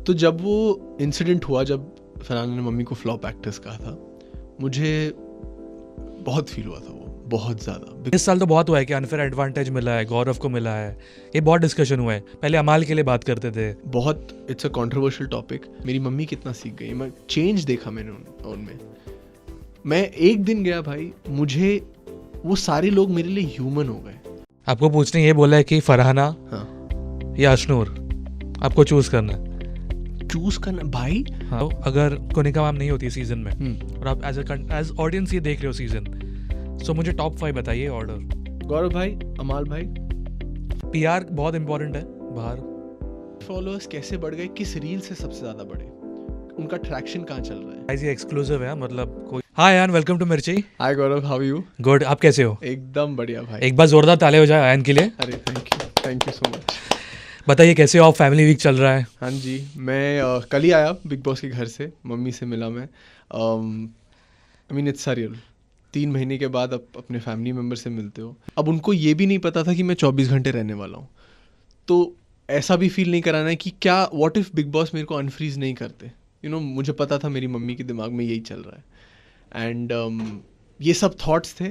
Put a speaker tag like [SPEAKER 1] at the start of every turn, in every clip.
[SPEAKER 1] तो जब वो इंसिडेंट हुआ, जब फरहान ने मम्मी को फ्लॉप एक्ट्रेस कहा था, मुझे बहुत फील हुआ था, वो बहुत ज़्यादा।
[SPEAKER 2] इस साल तो बहुत हुआ है कि अनफेयर एडवांटेज मिला है, गौरव को मिला है, ये बहुत डिस्कशन हुआ है। पहले अमाल के लिए बात करते थे,
[SPEAKER 1] बहुत इट्स अ कंट्रोवर्शियल टॉपिक। मेरी मम्मी कितना सीख गई, मैं चेंज देखा मैंने उनमें। मैं एक दिन गया भाई, मुझे वो सारे लोग मेरे लिए ह्यूमन हो गए।
[SPEAKER 2] आपको पूछने ये बोला है कि फरहाना
[SPEAKER 1] हाँ,
[SPEAKER 2] या अशनूर, आपको चूज करना है।
[SPEAKER 1] चूज करना भाई।
[SPEAKER 2] हाँ, तो अगर कोनिका मैम नहीं होती सीजन में और आप एज ऑडियंस ये देख रहे हो सीजन, सो मुझे टॉप 5 बताइए ऑर्डर।
[SPEAKER 1] गौरव भाई, अमाल भाई।
[SPEAKER 2] पीआर बहुत इंपॉर्टेंट है बाहर।
[SPEAKER 1] फॉलोअर्स कैसे बढ़ गए, किस रील से सबसे ज्यादा बढ़े, उनका ट्रैक्शन कहाँ चल रहा है।
[SPEAKER 2] गाइस ये एक्सक्लूसिव है, मतलब कोई। हाय यान, वेलकम टू मिर्ची।
[SPEAKER 1] हाय गौरव, हाउ आर यू?
[SPEAKER 2] गुड, आप कैसे हो?
[SPEAKER 1] एकदम बढ़िया भाई।
[SPEAKER 2] एक बार जोरदार ताले हो जाए आयन के लिए।
[SPEAKER 1] अरे थैंक यू सो मच।
[SPEAKER 2] बताइए कैसे हो आप? फैमिली वीक चल रहा है।
[SPEAKER 1] हाँ जी, मैं कल ही आया बिग बॉस के घर से, मम्मी से मिला मैं। आई मीन इट्स सरियल, 3 महीने के बाद अब अपने फैमिली मेम्बर से मिलते हो। अब उनको ये भी नहीं पता था कि मैं 24 घंटे रहने वाला हूँ, तो ऐसा भी फील नहीं कराना है कि क्या व्हाट इफ़ बिग बॉस मेरे को अनफ्रीज नहीं करते। मुझे पता था मेरी मम्मी के दिमाग में यही चल रहा है। एंड ये सब थॉट्स थे,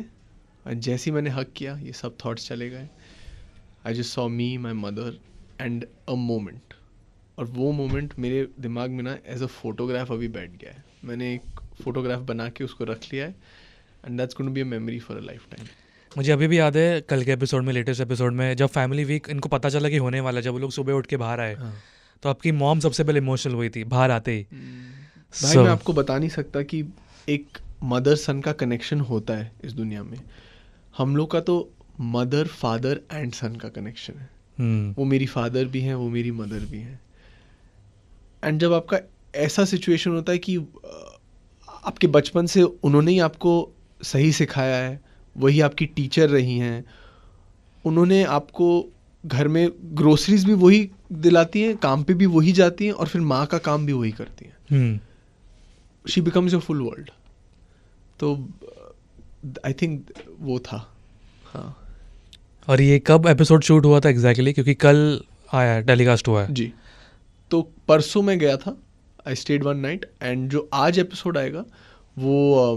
[SPEAKER 1] जैसे ही मैंने हक किया ये सब थॉट्स चले गए। I just saw me, my mother and a moment. और वो मोमेंट मेरे दिमाग में ना एज अ फोटोग्राफ अभी बैठ गया है। मैंने एक फ़ोटोग्राफ बना के उसको रख लिया है, and that's going to be a memory for a life time.
[SPEAKER 2] मुझे अभी भी याद है कल के एपिसोड में, लेटेस्ट एपिसोड में, जब फैमिली वीक इनको पता चला कि होने वाला है, जब वो लोग सुबह उठ के बाहर आए, तो आपकी मॉम सबसे पहले इमोशनल हुई थी बाहर आते ही।
[SPEAKER 1] भाई मैं आपको बता नहीं सकता कि एक मदर सन का कनेक्शन होता है इस दुनिया में। हम लोग का तो मदर फादर एंड सन का कनेक्शन है। वो मेरी फादर भी हैं, वो मेरी मदर भी हैं। एंड जब आपका ऐसा सिचुएशन होता है कि आपके बचपन से उन्होंने ही आपको सही सिखाया है, वही आपकी टीचर रही हैं, उन्होंने आपको घर में ग्रोसरीज भी वही दिलाती हैं, काम पे भी वही जाती हैं, और फिर माँ का काम भी वही करती हैं। She becomes your full world. तो आई थिंक वो था। हाँ।
[SPEAKER 2] और ये कब एपिसोड शूट हुआ था एग्जैक्टली? क्योंकि कल आया, टेलीकास्ट हुआ है
[SPEAKER 1] जी, तो परसों मैं गया था, आई स्टेड 1 नाइट, एंड जो आज एपिसोड आएगा वो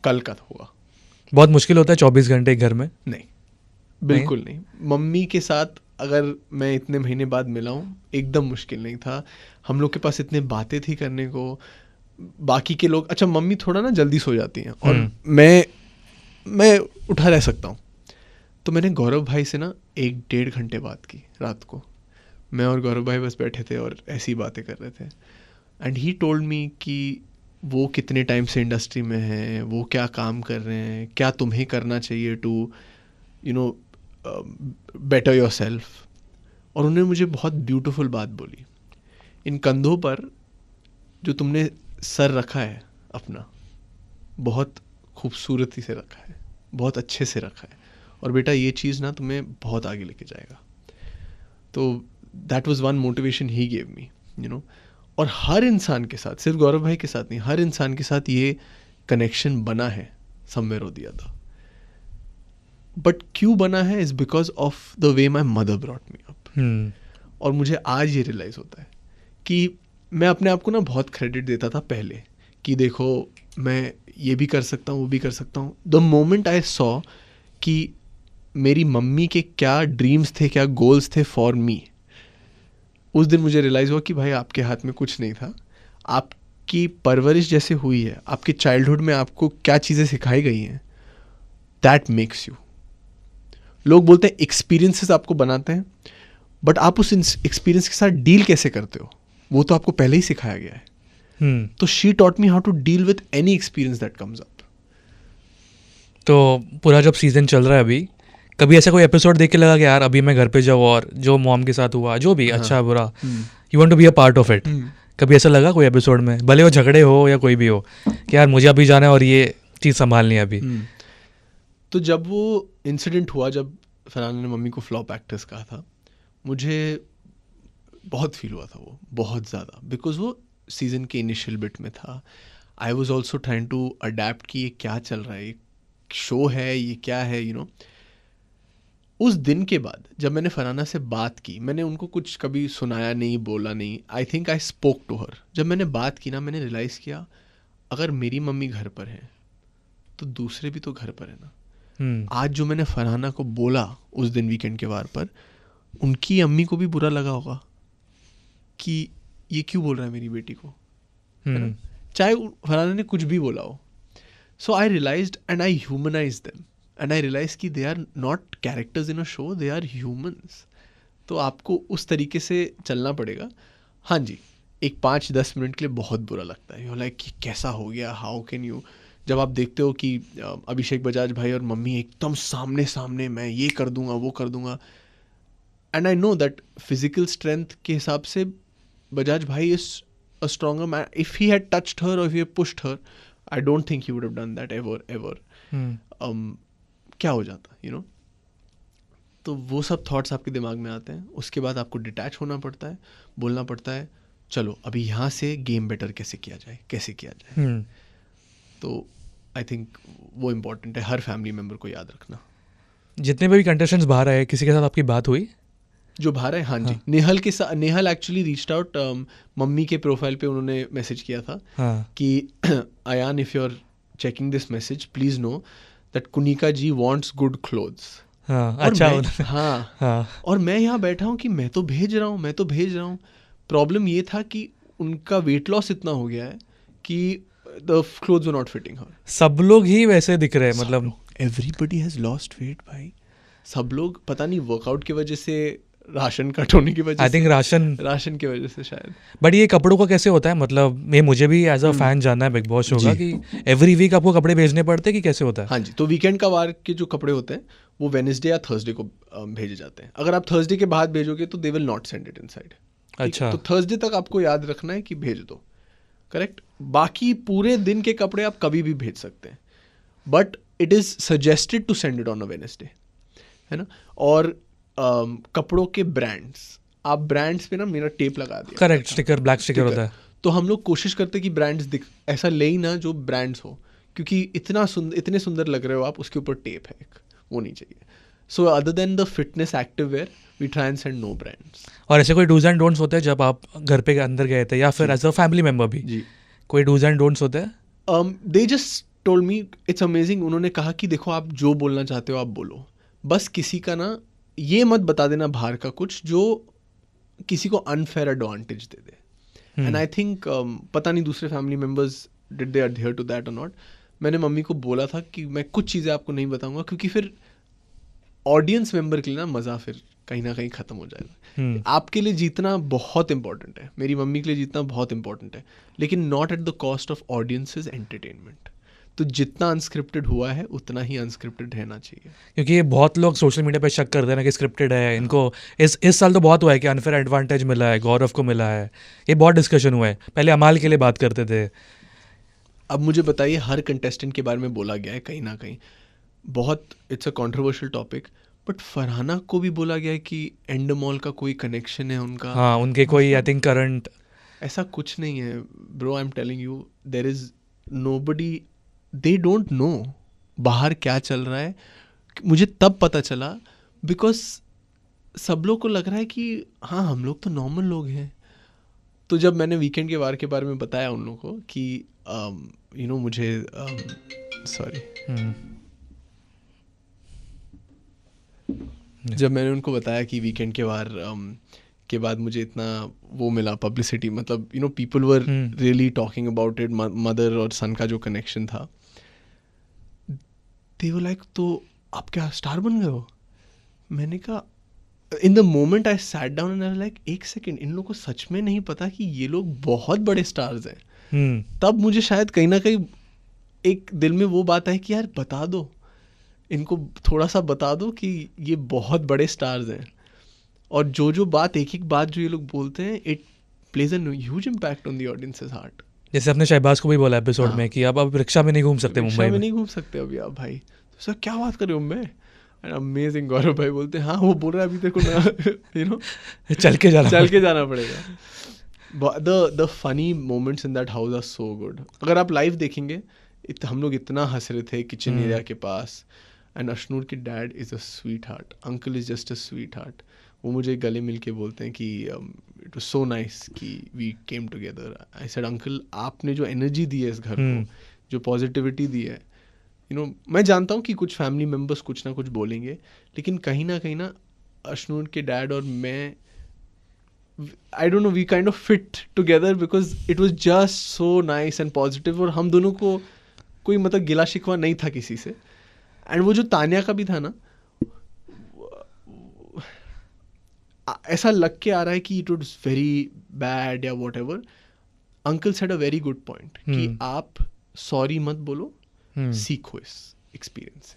[SPEAKER 1] कल का होगा।
[SPEAKER 2] बहुत मुश्किल होता है 24 घंटे एक घर में?
[SPEAKER 1] नहीं, बिल्कुल नहीं। मम्मी के साथ अगर मैं इतने महीने बाद मिला हूँ, एकदम मुश्किल नहीं था। हम लोग के पास इतने बातें थी करने को। बाकी के लोग, अच्छा मम्मी थोड़ा ना जल्दी सो जाती हैं, और मैं उठा रह सकता हूँ। तो मैंने गौरव भाई से ना 1-1.5 घंटे बात की रात को। मैं और गौरव भाई बस बैठे थे और ऐसी बातें कर रहे थे। एंड ही टोल्ड मी कि वो कितने टाइम से इंडस्ट्री में हैं, वो क्या काम कर रहे हैं, क्या तुम्हें करना चाहिए टू बेटर योर सेल्फ। और उन्होंने मुझे बहुत ब्यूटीफुल बात बोली, इन कंधों पर जो तुमने सर रखा है अपना, बहुत खूबसूरती से रखा है, बहुत अच्छे से रखा है, और बेटा ये चीज़ ना तुम्हें बहुत आगे लेके जाएगा। तो that was one motivation he gave me. और हर इंसान के साथ, सिर्फ गौरव भाई के साथ नहीं, हर इंसान के साथ ये कनेक्शन बना है समवेयर और द अदर। बट क्यों बना है is because of the way my mother brought me up. और मुझे आज ये रियलाइज़ होता है कि मैं अपने आप को ना बहुत क्रेडिट देता था पहले, कि देखो मैं ये भी कर सकता हूँ, वो भी कर सकता हूँ। द मोमेंट आई सॉ कि मेरी मम्मी के क्या ड्रीम्स थे, क्या गोल्स थे फॉर मी, उस दिन मुझे रियलाइज़ हुआ कि भाई आपके हाथ में कुछ नहीं था। आपकी परवरिश जैसे हुई है, आपके चाइल्डहुड में आपको क्या चीज़ें सिखाई गई हैं, दैट मेक्स यू। लोग बोलते हैं एक्सपीरियंसेस आपको बनाते हैं, बट आप उस एक्सपीरियंस के साथ डील कैसे करते हो वो तो आपको पहले ही सिखाया गया है। तो she taught me how to deal with any experience that comes up.
[SPEAKER 2] तो पूरा जब सीजन चल रहा है अभी, कभी ऐसा कोई एपिसोड देख के लगा कि यार अभी मैं घर पे जाऊँ और जो मॉम के साथ हुआ, जो भी अच्छा बुरा, you want to be a part of it? कभी ऐसा लगा कोई एपिसोड में, भले वो झगड़े हो या कोई भी हो, कि यार मुझे अभी जाना है और ये चीज़ संभालनी है अभी?
[SPEAKER 1] तो जब वो इंसिडेंट हुआ, जब फरहान ने मम्मी को फ्लॉप एक्ट्रेस कहा था, मुझे बहुत फील हुआ था, वो बहुत ज़्यादा, बिकॉज वो सीज़न के इनिशियल बिट में था। I was also trying to adapt कि ये क्या चल रहा है, ये शो है, ये क्या है, उस दिन के बाद जब मैंने फरहाना से बात की, मैंने उनको कुछ कभी सुनाया नहीं, बोला नहीं, I think I spoke to her. जब मैंने बात की ना, मैंने रियलाइज़ किया अगर मेरी मम्मी घर पर है तो दूसरे भी तो घर पर है ना। आज जो मैंने फरहाना को बोला उस दिन वीकेंड के वार पर, उनकी अम्मी को भी बुरा लगा होगा कि ये क्यों बोल रहा है मेरी बेटी को, है ना? चाहे फरहाना ने कुछ भी बोला हो। So I realized and I humanize them and I realize कि they are not characters in a show, they are humans. तो आपको उस तरीके से चलना पड़ेगा। हाँ जी, एक 5-10 मिनट के लिए बहुत बुरा लगता है, यू लाइक कि कैसा हो गया, हाउ कैन यू। जब आप देखते हो कि अभिषेक बजाज भाई और मम्मी एकदम सामने सामने, मैं ये कर दूंगा वो कर दूंगा, and I know that physical strength के हिसाब से बजाज भाई is a stronger man. If he had touched her और he pushed her, I don't think he would have done that ever. क्या हो जाता, यू नो. तो वो सब थॉट्स आपके दिमाग में आते हैं. उसके बाद आपको डिटैच होना पड़ता है, बोलना पड़ता है चलो अभी यहाँ से गेम बेटर कैसे किया जाए, कैसे किया जाए. तो आई थिंक वो इम्पोर्टेंट है, हर फैमिली मेम्बर को याद रखना.
[SPEAKER 2] जितने भी कंटेस्टेंट्स बाहर आए, किसी के साथ आपकी बात हुई?
[SPEAKER 1] जो बाहर है, हाँ जी, नेहल के साथ. नेहल एक्चुअली रीच्ड आउट, मम्मी के प्रोफाइल पे उन्होंने मैसेज किया था कि Ayaan if you are checking this message please know that Kunika ji wants good clothes.
[SPEAKER 2] अच्छा.
[SPEAKER 1] हाँ. और मैं यहाँ बैठा हूँ कि मैं तो भेज रहा हूँ. प्रॉब्लम ये था कि उनका वेट लॉस इतना हो गया है कि the clothes were not fitting her.
[SPEAKER 2] सब लोग ही वैसे दिख रहे हैं, मतलब
[SPEAKER 1] एवरीबडी हैज लॉस्ट वेट भाई. सब लोग पता नहीं वर्कआउट की वजह से, राशन कट होने की वजह से,
[SPEAKER 2] आई थिंक राशन
[SPEAKER 1] की वजह से शायद.
[SPEAKER 2] बट ये कपड़ों का कैसे होता है? मतलब मुझे भी एज अ फैन जानना है बिग बॉस शो का, कि एवरी वीक आपको कपड़े भेजने पड़ते हैं कि कैसे होता है?
[SPEAKER 1] हाँ जी, तो वीकेंड का वार के जो कपड़े होते हैं वो वेडनेसडे या थर्सडे को भेजे जाते हैं. अगर आप थर्सडे के बाद भेजोगे तो they will not send it inside.
[SPEAKER 2] अच्छा.
[SPEAKER 1] तो थर्सडे तक आपको याद रखना है कि भेज दो. करेक्ट. बाकी पूरे दिन के कपड़े आप कभी भी भेज सकते हैं, but it is suggested to send it on a Wednesday, है ना. और कपड़ों के ब्रांड्स, आप ब्रांड्स पे ना मेरा टेप लगा दिया.
[SPEAKER 2] करेक्ट, स्टिकर, ब्लैक स्टिकर होता है.
[SPEAKER 1] तो हम लोग कोशिश करते हैं कि ब्रांड्स ऐसा ले ही ना जो ब्रांड्स हो, क्योंकि इतने सुंदर लग रहे हो आप, उसके ऊपर टेप है एक, वो नहीं चाहिए. So other than the fitness active wear we try and send no brands.
[SPEAKER 2] और ऐसे कोई डूज एंड डोंट्स होते हैं जब आप घर पे अंदर गए थे, या फिर एज अ फैमिली मेंबर भी
[SPEAKER 1] जी
[SPEAKER 2] कोई डूज एंड डोंट्स होते हैं?
[SPEAKER 1] They just told me it's amazing. उन्होंने कहा कि देखो आप जो बोलना चाहते हो आप बोलो, बस किसी का ना ये मत बता देना बाहर का कुछ जो किसी को अनफेयर एडवांटेज दे दे. एंड आई थिंक पता नहीं दूसरे family members did they adhere to that और नॉट. मैंने मम्मी को बोला था कि मैं कुछ चीज़ें आपको नहीं बताऊंगा, क्योंकि फिर ऑडियंस मेंबर के लिए ना मज़ा फिर कहीं ना कहीं ख़त्म हो जाएगा. आपके लिए जीतना बहुत इंपॉर्टेंट है, मेरी मम्मी के लिए जीतना बहुत इंपॉर्टेंट है, लेकिन not at the cost of audiences entertainment. तो जितना अनस्क्रिप्टेड हुआ है उतना ही अनस्क्रिप्टेड रहना चाहिए.
[SPEAKER 2] क्योंकि ये बहुत लोग सोशल मीडिया पे शक करते हैं ना कि स्क्रिप्टेड है. इनको इस साल तो बहुत हुआ है कि अनफेयर एडवांटेज मिला है, गौरव को मिला है, ये बहुत डिस्कशन हुआ है. पहले अमाल के लिए बात करते थे.
[SPEAKER 1] अब मुझे बताइए, हर कंटेस्टेंट के बारे में बोला गया है कहीं ना कहीं, बहुत it's a controversial topic, but Farhana को भी बोला गया है कि एंडमॉल का कोई कनेक्शन है उनका.
[SPEAKER 2] हाँ, उनके कोई आई थिंक करंट.
[SPEAKER 1] ऐसा कुछ नहीं है bro, I am telling you, there is nobody, they don't know बाहर क्या चल रहा है. मुझे तब पता चला बिकॉज सब लोग को लग रहा है कि हाँ हम लोग तो नॉर्मल लोग हैं. तो जब मैंने वीकेंड के वार के बारे में बताया उन लोगों को कि यू नो मुझे सॉरी जब मैंने उनको बताया कि वीकेंड के वार के बाद मुझे इतना वो मिला पब्लिसिटी, मतलब you know people were really talking about it, mother और सन का जो कनेक्शन था, दे वर लाइक तो आप क्या स्टार बन गए हो. मैंने कहा इन the moment I sat down and I like एक सेकेंड, इन लोगों को सच में नहीं पता कि ये लोग बहुत बड़े स्टार्स हैं. तब मुझे शायद कहीं ना कहीं एक दिल में वो बात है कि यार बता दो इनको, थोड़ा सा बता दो कि ये बहुत बड़े स्टार्स हैं. और जो बात एक एक बात जो ये लोग बोलते हैं, it plays an huge impact on the audiences heart.
[SPEAKER 2] जैसे आपने शहबाज को भी बोला एपिसोड में कि अब रिक्शा में नहीं घूम सकते, मुंबई में
[SPEAKER 1] नहीं घूम सकते अभी आप भाई. तो सर क्या बात कर रहे हो मैं, अमेजिंग. गौरव भाई बोलते हैं हाँ वो बोल रहा है अभी तेरे को ना यू नो चल के जाना पड़ेगा. The funny moments in that house are so good. अगर आप लाइव देखेंगे, हम लोग इतना हंस रहे थे किचन एरिया के पास. एंड अशनूर की dad is a sweet heart, uncle is just a sweet heart. वो मुझे गले मिल के बोलते हैं कि इट वाज सो नाइस कि we came together. I said uncle, आपने जो एनर्जी दी है इस घर को, जो पॉजिटिविटी दी है, मैं जानता हूँ कि कुछ फैमिली मेम्बर्स कुछ ना कुछ बोलेंगे, लेकिन कहीं ना अशनूर के डैड और मैं, I don't know, we kind of fit together because it was just so nice and positive. और हम दोनों को कोई मतलब गिला शिकवा नहीं था किसी से. एंड वो जो तानिया का भी था ना, ऐसा लग के आ रहा है कि इट वाज वेरी बैड या what ever. Uncle said a very good point कि आप सॉरी मत बोलो, सीखो इस एक्सपीरियंस से.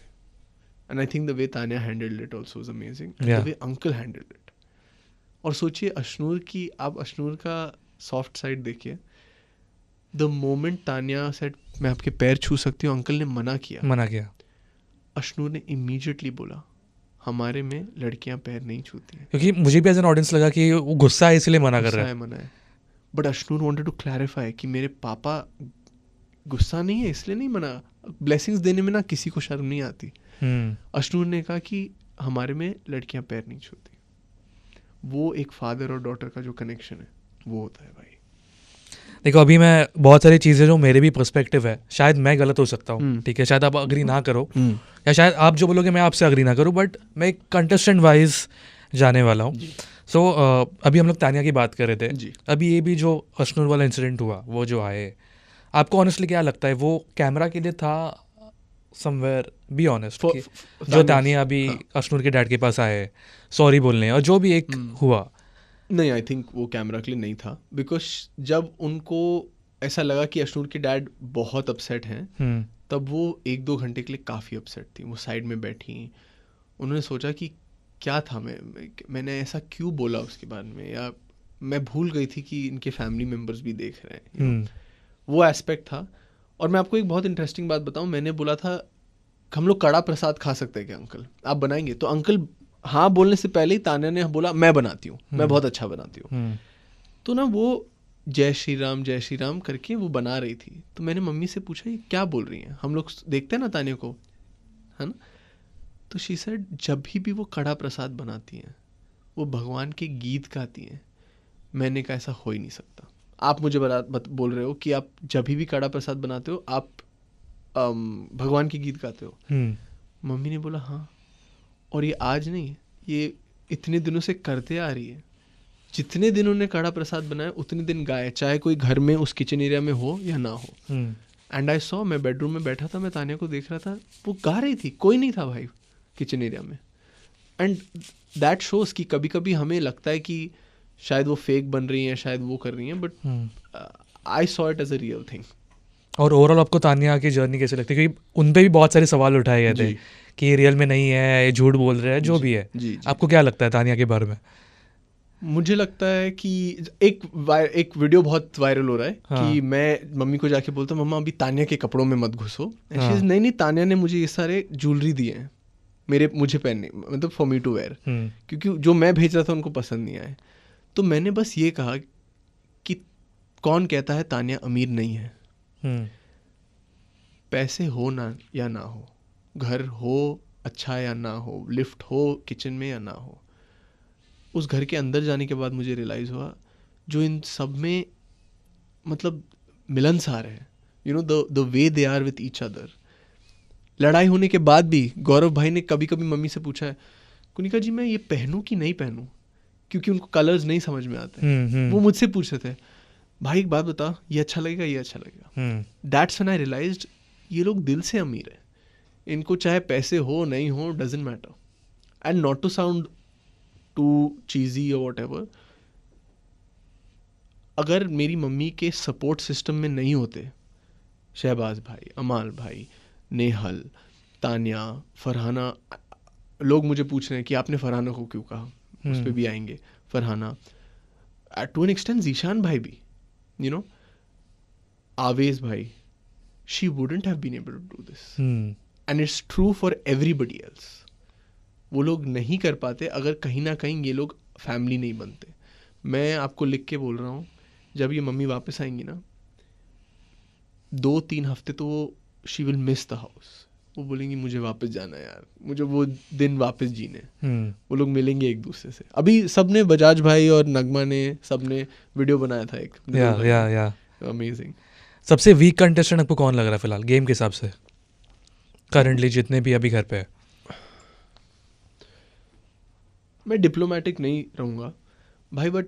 [SPEAKER 1] And I think the way Tania handled it also was amazing, the way uncle handled it. और सोचिए अशनूर की, आप अशनूर का सॉफ्ट साइड देखिए. द मोमेंट तानिया सेड मैं आपके पैर छू सकती हूँ, अंकल ने मना किया. अशनूर ने इमीडिएटली बोला हमारे में लड़कियां पैर नहीं छूती हैं.
[SPEAKER 2] क्योंकि मुझे भी एज एन ऑडियंस लगा कि वो गुस्सा है इसलिए मना कर रहा है.
[SPEAKER 1] मना है. But Ashnoor wanted to clarify कि मेरे पापा गुस्सा नहीं है इसलिए नहीं मना. ब्लेसिंग्स देने में ना किसी को शर्म नहीं आती. अशनूर ने कहा कि हमारे में लड़कियां पैर नहीं छूती. वो एक फादर और डॉटर का जो कनेक्शन है वो होता है भाई.
[SPEAKER 2] देखो अभी मैं बहुत सारी चीज़ें जो मेरे भी पर्सपेक्टिव है, शायद मैं गलत हो सकता हूँ, ठीक है, शायद आप अग्री ना करो, या शायद आप जो बोलोगे मैं आपसे अग्री ना करूँ, बट मैं एक कंटेस्टेंट वाइज जाने वाला हूँ. सो अभी हम लोग तानिया की बात कर रहे थे. अभी ये भी जो अशनूर वाला इंसिडेंट हुआ, वो जो आए, आपको ऑनेस्टली क्या लगता है वो कैमरा के लिए था समवेयर? बी ऑनेस्ट, जो तानिया अभी अशनूर के डैड के पास आए सॉरी बोलने और जो भी एक हुआ.
[SPEAKER 1] नहीं, आई थिंक वो कैमरा के लिए नहीं था. बिकॉज जब उनको ऐसा लगा कि अशनूर के डैड बहुत अपसेट हैं, तब वो 1-2 घंटे के लिए काफ़ी अपसेट थी. वो साइड में बैठी, उन्होंने सोचा कि क्या था, मैंने ऐसा क्यों बोला उसके बाद में, या मैं भूल गई थी कि इनके फैमिली मेम्बर्स भी देख रहे हैं. वो एस्पेक्ट था. और मैं आपको एक बहुत इंटरेस्टिंग बात बताऊं, मैंने बोला था हम लोग कड़ा प्रसाद खा सकते हैं क्या अंकल, आप बनाएंगे? तो अंकल हाँ बोलने से पहले ही तानिया ने बोला मैं बनाती हूँ, मैं बहुत अच्छा बनाती हूँ. तो ना वो जय श्री राम करके वो बना रही थी. तो मैंने मम्मी से पूछा ये क्या बोल रही हैं, हम लोग देखते हैं ना तानिया को, है ना. तो शी सेड जब भी वो कड़ा प्रसाद बनाती हैं वो भगवान के गीत गाती हैं. मैंने कहा ऐसा हो ही नहीं सकता. आप मुझे बोल रहे हो कि आप जब भी कड़ा प्रसाद बनाते हो आप भगवान के गीत गाते हो? मम्मी ने बोला हाँ. और ये आज नहीं, ये इतने दिनों से करते आ रही है. जितने दिन उन्होंने कड़ा प्रसाद बनाया उतने दिन गाए, चाहे कोई घर में उस किचन एरिया में हो या ना हो. एंड आई सॉ, मैं बेडरूम में बैठा था, मैं तानिया को देख रहा था, वो गा रही थी, कोई नहीं था भाई किचन एरिया में. एंड दैट शोज कि कभी कभी हमें लगता है कि शायद वो फेक बन रही हैं, शायद वो कर रही हैं, but I saw it as a real thing.
[SPEAKER 2] और ओवरऑल आपको तानिया की जर्नी कैसे लगती है? क्योंकि उन पे भी बहुत सारे सवाल उठाए गए थे कि ये रियल में नहीं है, ये झूठ बोल रहे हैं, जो भी है. आपको क्या लगता है तानिया के बारे में?
[SPEAKER 1] मुझे लगता है कि एक वीडियो बहुत वायरल हो रहा है कि मैं मम्मी को जाके बोलता हूँ मम्मा अभी तानिया के कपड़ों में मत घुसो. नहीं, तानिया ने मुझे ये सारे ज्वेलरी दिए हैं मुझे पहनने, मतलब फॉर मी टू वेयर, क्योंकि जो मैं भेज रहा था उनको पसंद नहीं आए. तो मैंने बस ये कहा कि कौन कहता है तानिया अमीर नहीं है. पैसे हो ना या ना हो, घर हो अच्छा या ना हो, लिफ्ट हो किचन में या ना हो, उस घर के अंदर जाने के बाद मुझे रियलाइज़ हुआ जो इन सब में मतलब मिलनसार है. You know the way they are with each other. लड़ाई होने के बाद भी गौरव भाई ने कभी कभी मम्मी से पूछा है कुनिका जी मैं ये पहनूं कि नहीं पहनूं, क्योंकि उनको कलर्स नहीं समझ में आते. वो मुझसे पूछ रहे थे भाई एक बात बता, ये अच्छा लगेगा, ये अच्छा लगेगा. दैट्स व्हेन आई रियलाइज्ड ये लोग दिल से अमीर है. इनको चाहे पैसे हो नहीं हो, doesn't matter. And not to sound too cheesy और वॉट एवर, अगर मेरी मम्मी के सपोर्ट सिस्टम में नहीं होते शहबाज भाई, अमाल भाई, नेहल, तानिया, फरहाना, लोग मुझे पूछ रहे हैं कि आपने फरहाना को क्यों कहा, उस पर भी आएंगे. Farhana, to an extent Zeeshan भाई भी, यू नो, आवेज भाई, she wouldn't have been able to do this. And it's true for everybody else. वो लोग नहीं कर पाते अगर कहीं ना कहीं ये लोग फैमिली नहीं बनते. मैं आपको लिख के बोल रहा हूँ, जब ये मम्मी वापस आएंगी ना, 2-3 हफ्ते तो she will miss the house. वो बोलेंगी मुझे वापस जाना है यार, मुझे वो दिन वापस जीने। वो लोग मिलेंगे एक दूसरे से। अभी सबने, बजाज भाई और नगमा ने सबने वीडियो बनाया था एक,
[SPEAKER 2] या
[SPEAKER 1] अमेजिंग।
[SPEAKER 2] सबसे वीक कंटेस्टेंट आपको कौन लग रहा है फिलहाल गेम के हिसाब से, करंटली जितने भी अभी घर पे है?
[SPEAKER 1] मैं डिप्लोमेटिक नहीं रहूँगा भाई, but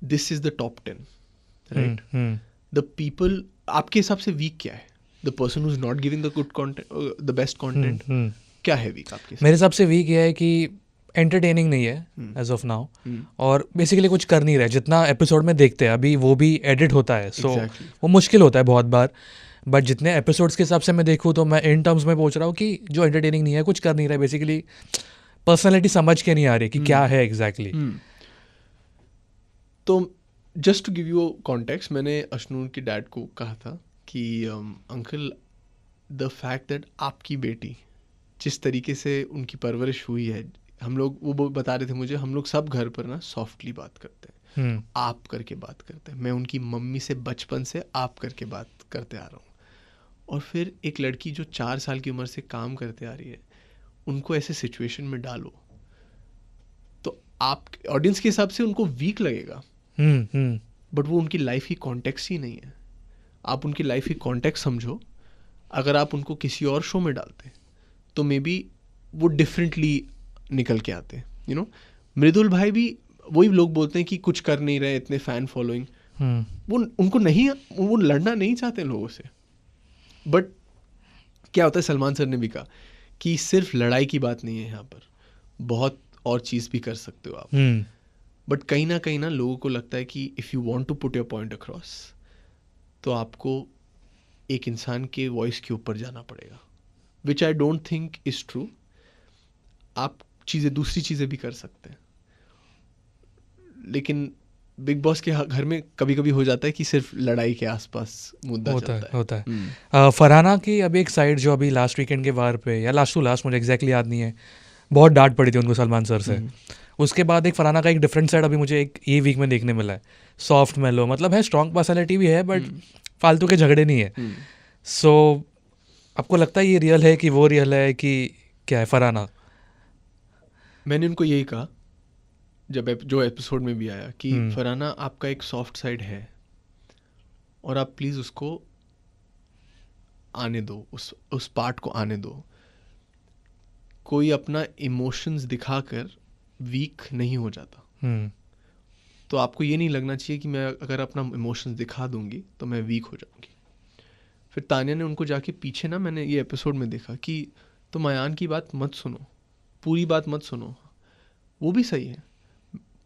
[SPEAKER 1] this is the top 10, right? The people, आपके हिसाब से वीक क्या है? The person who is not giving the good content, the best content, क्या है वीक आपके हिसाब?
[SPEAKER 2] मेरे हिसाब से वीक ये है कि एंटरटेनिंग नहीं है एज ऑफ नाउ, और बेसिकली कुछ कर नहीं रहे। जितना एपिसोड में देखते हैं अभी वो भी एडिट होता है, सो वो मुश्किल होता है बहुत बार। बट जितने एपिसोड्स के हिसाब से मैं देखूँ तो मैं इन टर्म्स में पूछ रहा हूँ कि जो एंटरटेनिंग नहीं है, कुछ कर नहीं रहा है, बेसिकली पर्सनैलिटी समझ के नहीं आ रही कि क्या है एग्जैक्टली।
[SPEAKER 1] तो just to give you context, मैंने अशनूर के डैड को कहा था कि अंकल, द फैक्ट दैट आपकी बेटी जिस तरीके से उनकी परवरिश हुई है, हम लोग, वो बता रहे थे मुझे, हम लोग सब घर पर ना सॉफ्टली बात करते हैं, आप करके बात करते हैं। मैं उनकी मम्मी से बचपन से आप करके बात करते आ रहा हूँ, और फिर एक लड़की जो 4 साल की उम्र से काम करते आ रही है, उनको ऐसे सिचुएशन में डालो, तो आप ऑडियंस के हिसाब से उनको वीक लगेगा, बट वो उनकी लाइफ की कॉन्टेक्स्ट ही नहीं है। आप उनकी लाइफ की कॉन्टेक्स्ट समझो। अगर आप उनको किसी और शो में डालते तो मे बी वो डिफरेंटली निकल के आते, यू नो। मृदुल भाई भी, वही लोग बोलते हैं कि कुछ कर नहीं रहे, इतने फैन फॉलोइंग, वो उनको नहीं, वो लड़ना नहीं चाहते लोगों से। बट क्या होता है, सलमान सर ने भी कहा कि सिर्फ लड़ाई की बात नहीं है यहाँ पर, बहुत और चीज़ भी कर सकते हो आप। बट कहीं ना लोगों को लगता है कि if you want to put your point across, तो आपको एक इंसान के वॉइस के ऊपर जाना पड़ेगा, which I don't think is true. आप दूसरी चीज़ें भी कर सकते हैं, लेकिन बिग बॉस के घर में कभी कभी हो जाता है कि सिर्फ लड़ाई के आसपास मुद्दा
[SPEAKER 2] होता है। फरहाना की अभी एक साइड जो अभी लास्ट वीकेंड के वार पे, या लास्ट टू लास्ट, मुझे एग्जैक्टली याद नहीं है, बहुत डांट पड़ी थी उनको सलमान सर से। उसके बाद एक फरहाना का एक डिफरेंट साइड अभी मुझे एक ये वीक में देखने मिला है। सॉफ्ट मेलो, मतलब है, स्ट्रॉन्ग पर्सनैलिटी भी है, बट फालतू के झगड़े नहीं है। सो आपको लगता है ये रियल है कि वो रियल है कि क्या है फरहाना?
[SPEAKER 1] मैंने उनको यही कहा जब जो एपिसोड में भी आया कि फरहाना, आपका एक सॉफ्ट साइड है, और आप प्लीज़ उसको आने दो, उस पार्ट को आने दो। कोई अपना इमोशंस दिखाकर वीक नहीं हो जाता। तो आपको ये नहीं लगना चाहिए कि मैं अगर अपना इमोशंस दिखा दूंगी तो मैं वीक हो जाऊंगी। फिर तानिया ने उनको जाके पीछे ना, मैंने ये एपिसोड में देखा कि तुम अयान की बात मत सुनो, पूरी बात मत सुनो, वो भी सही है,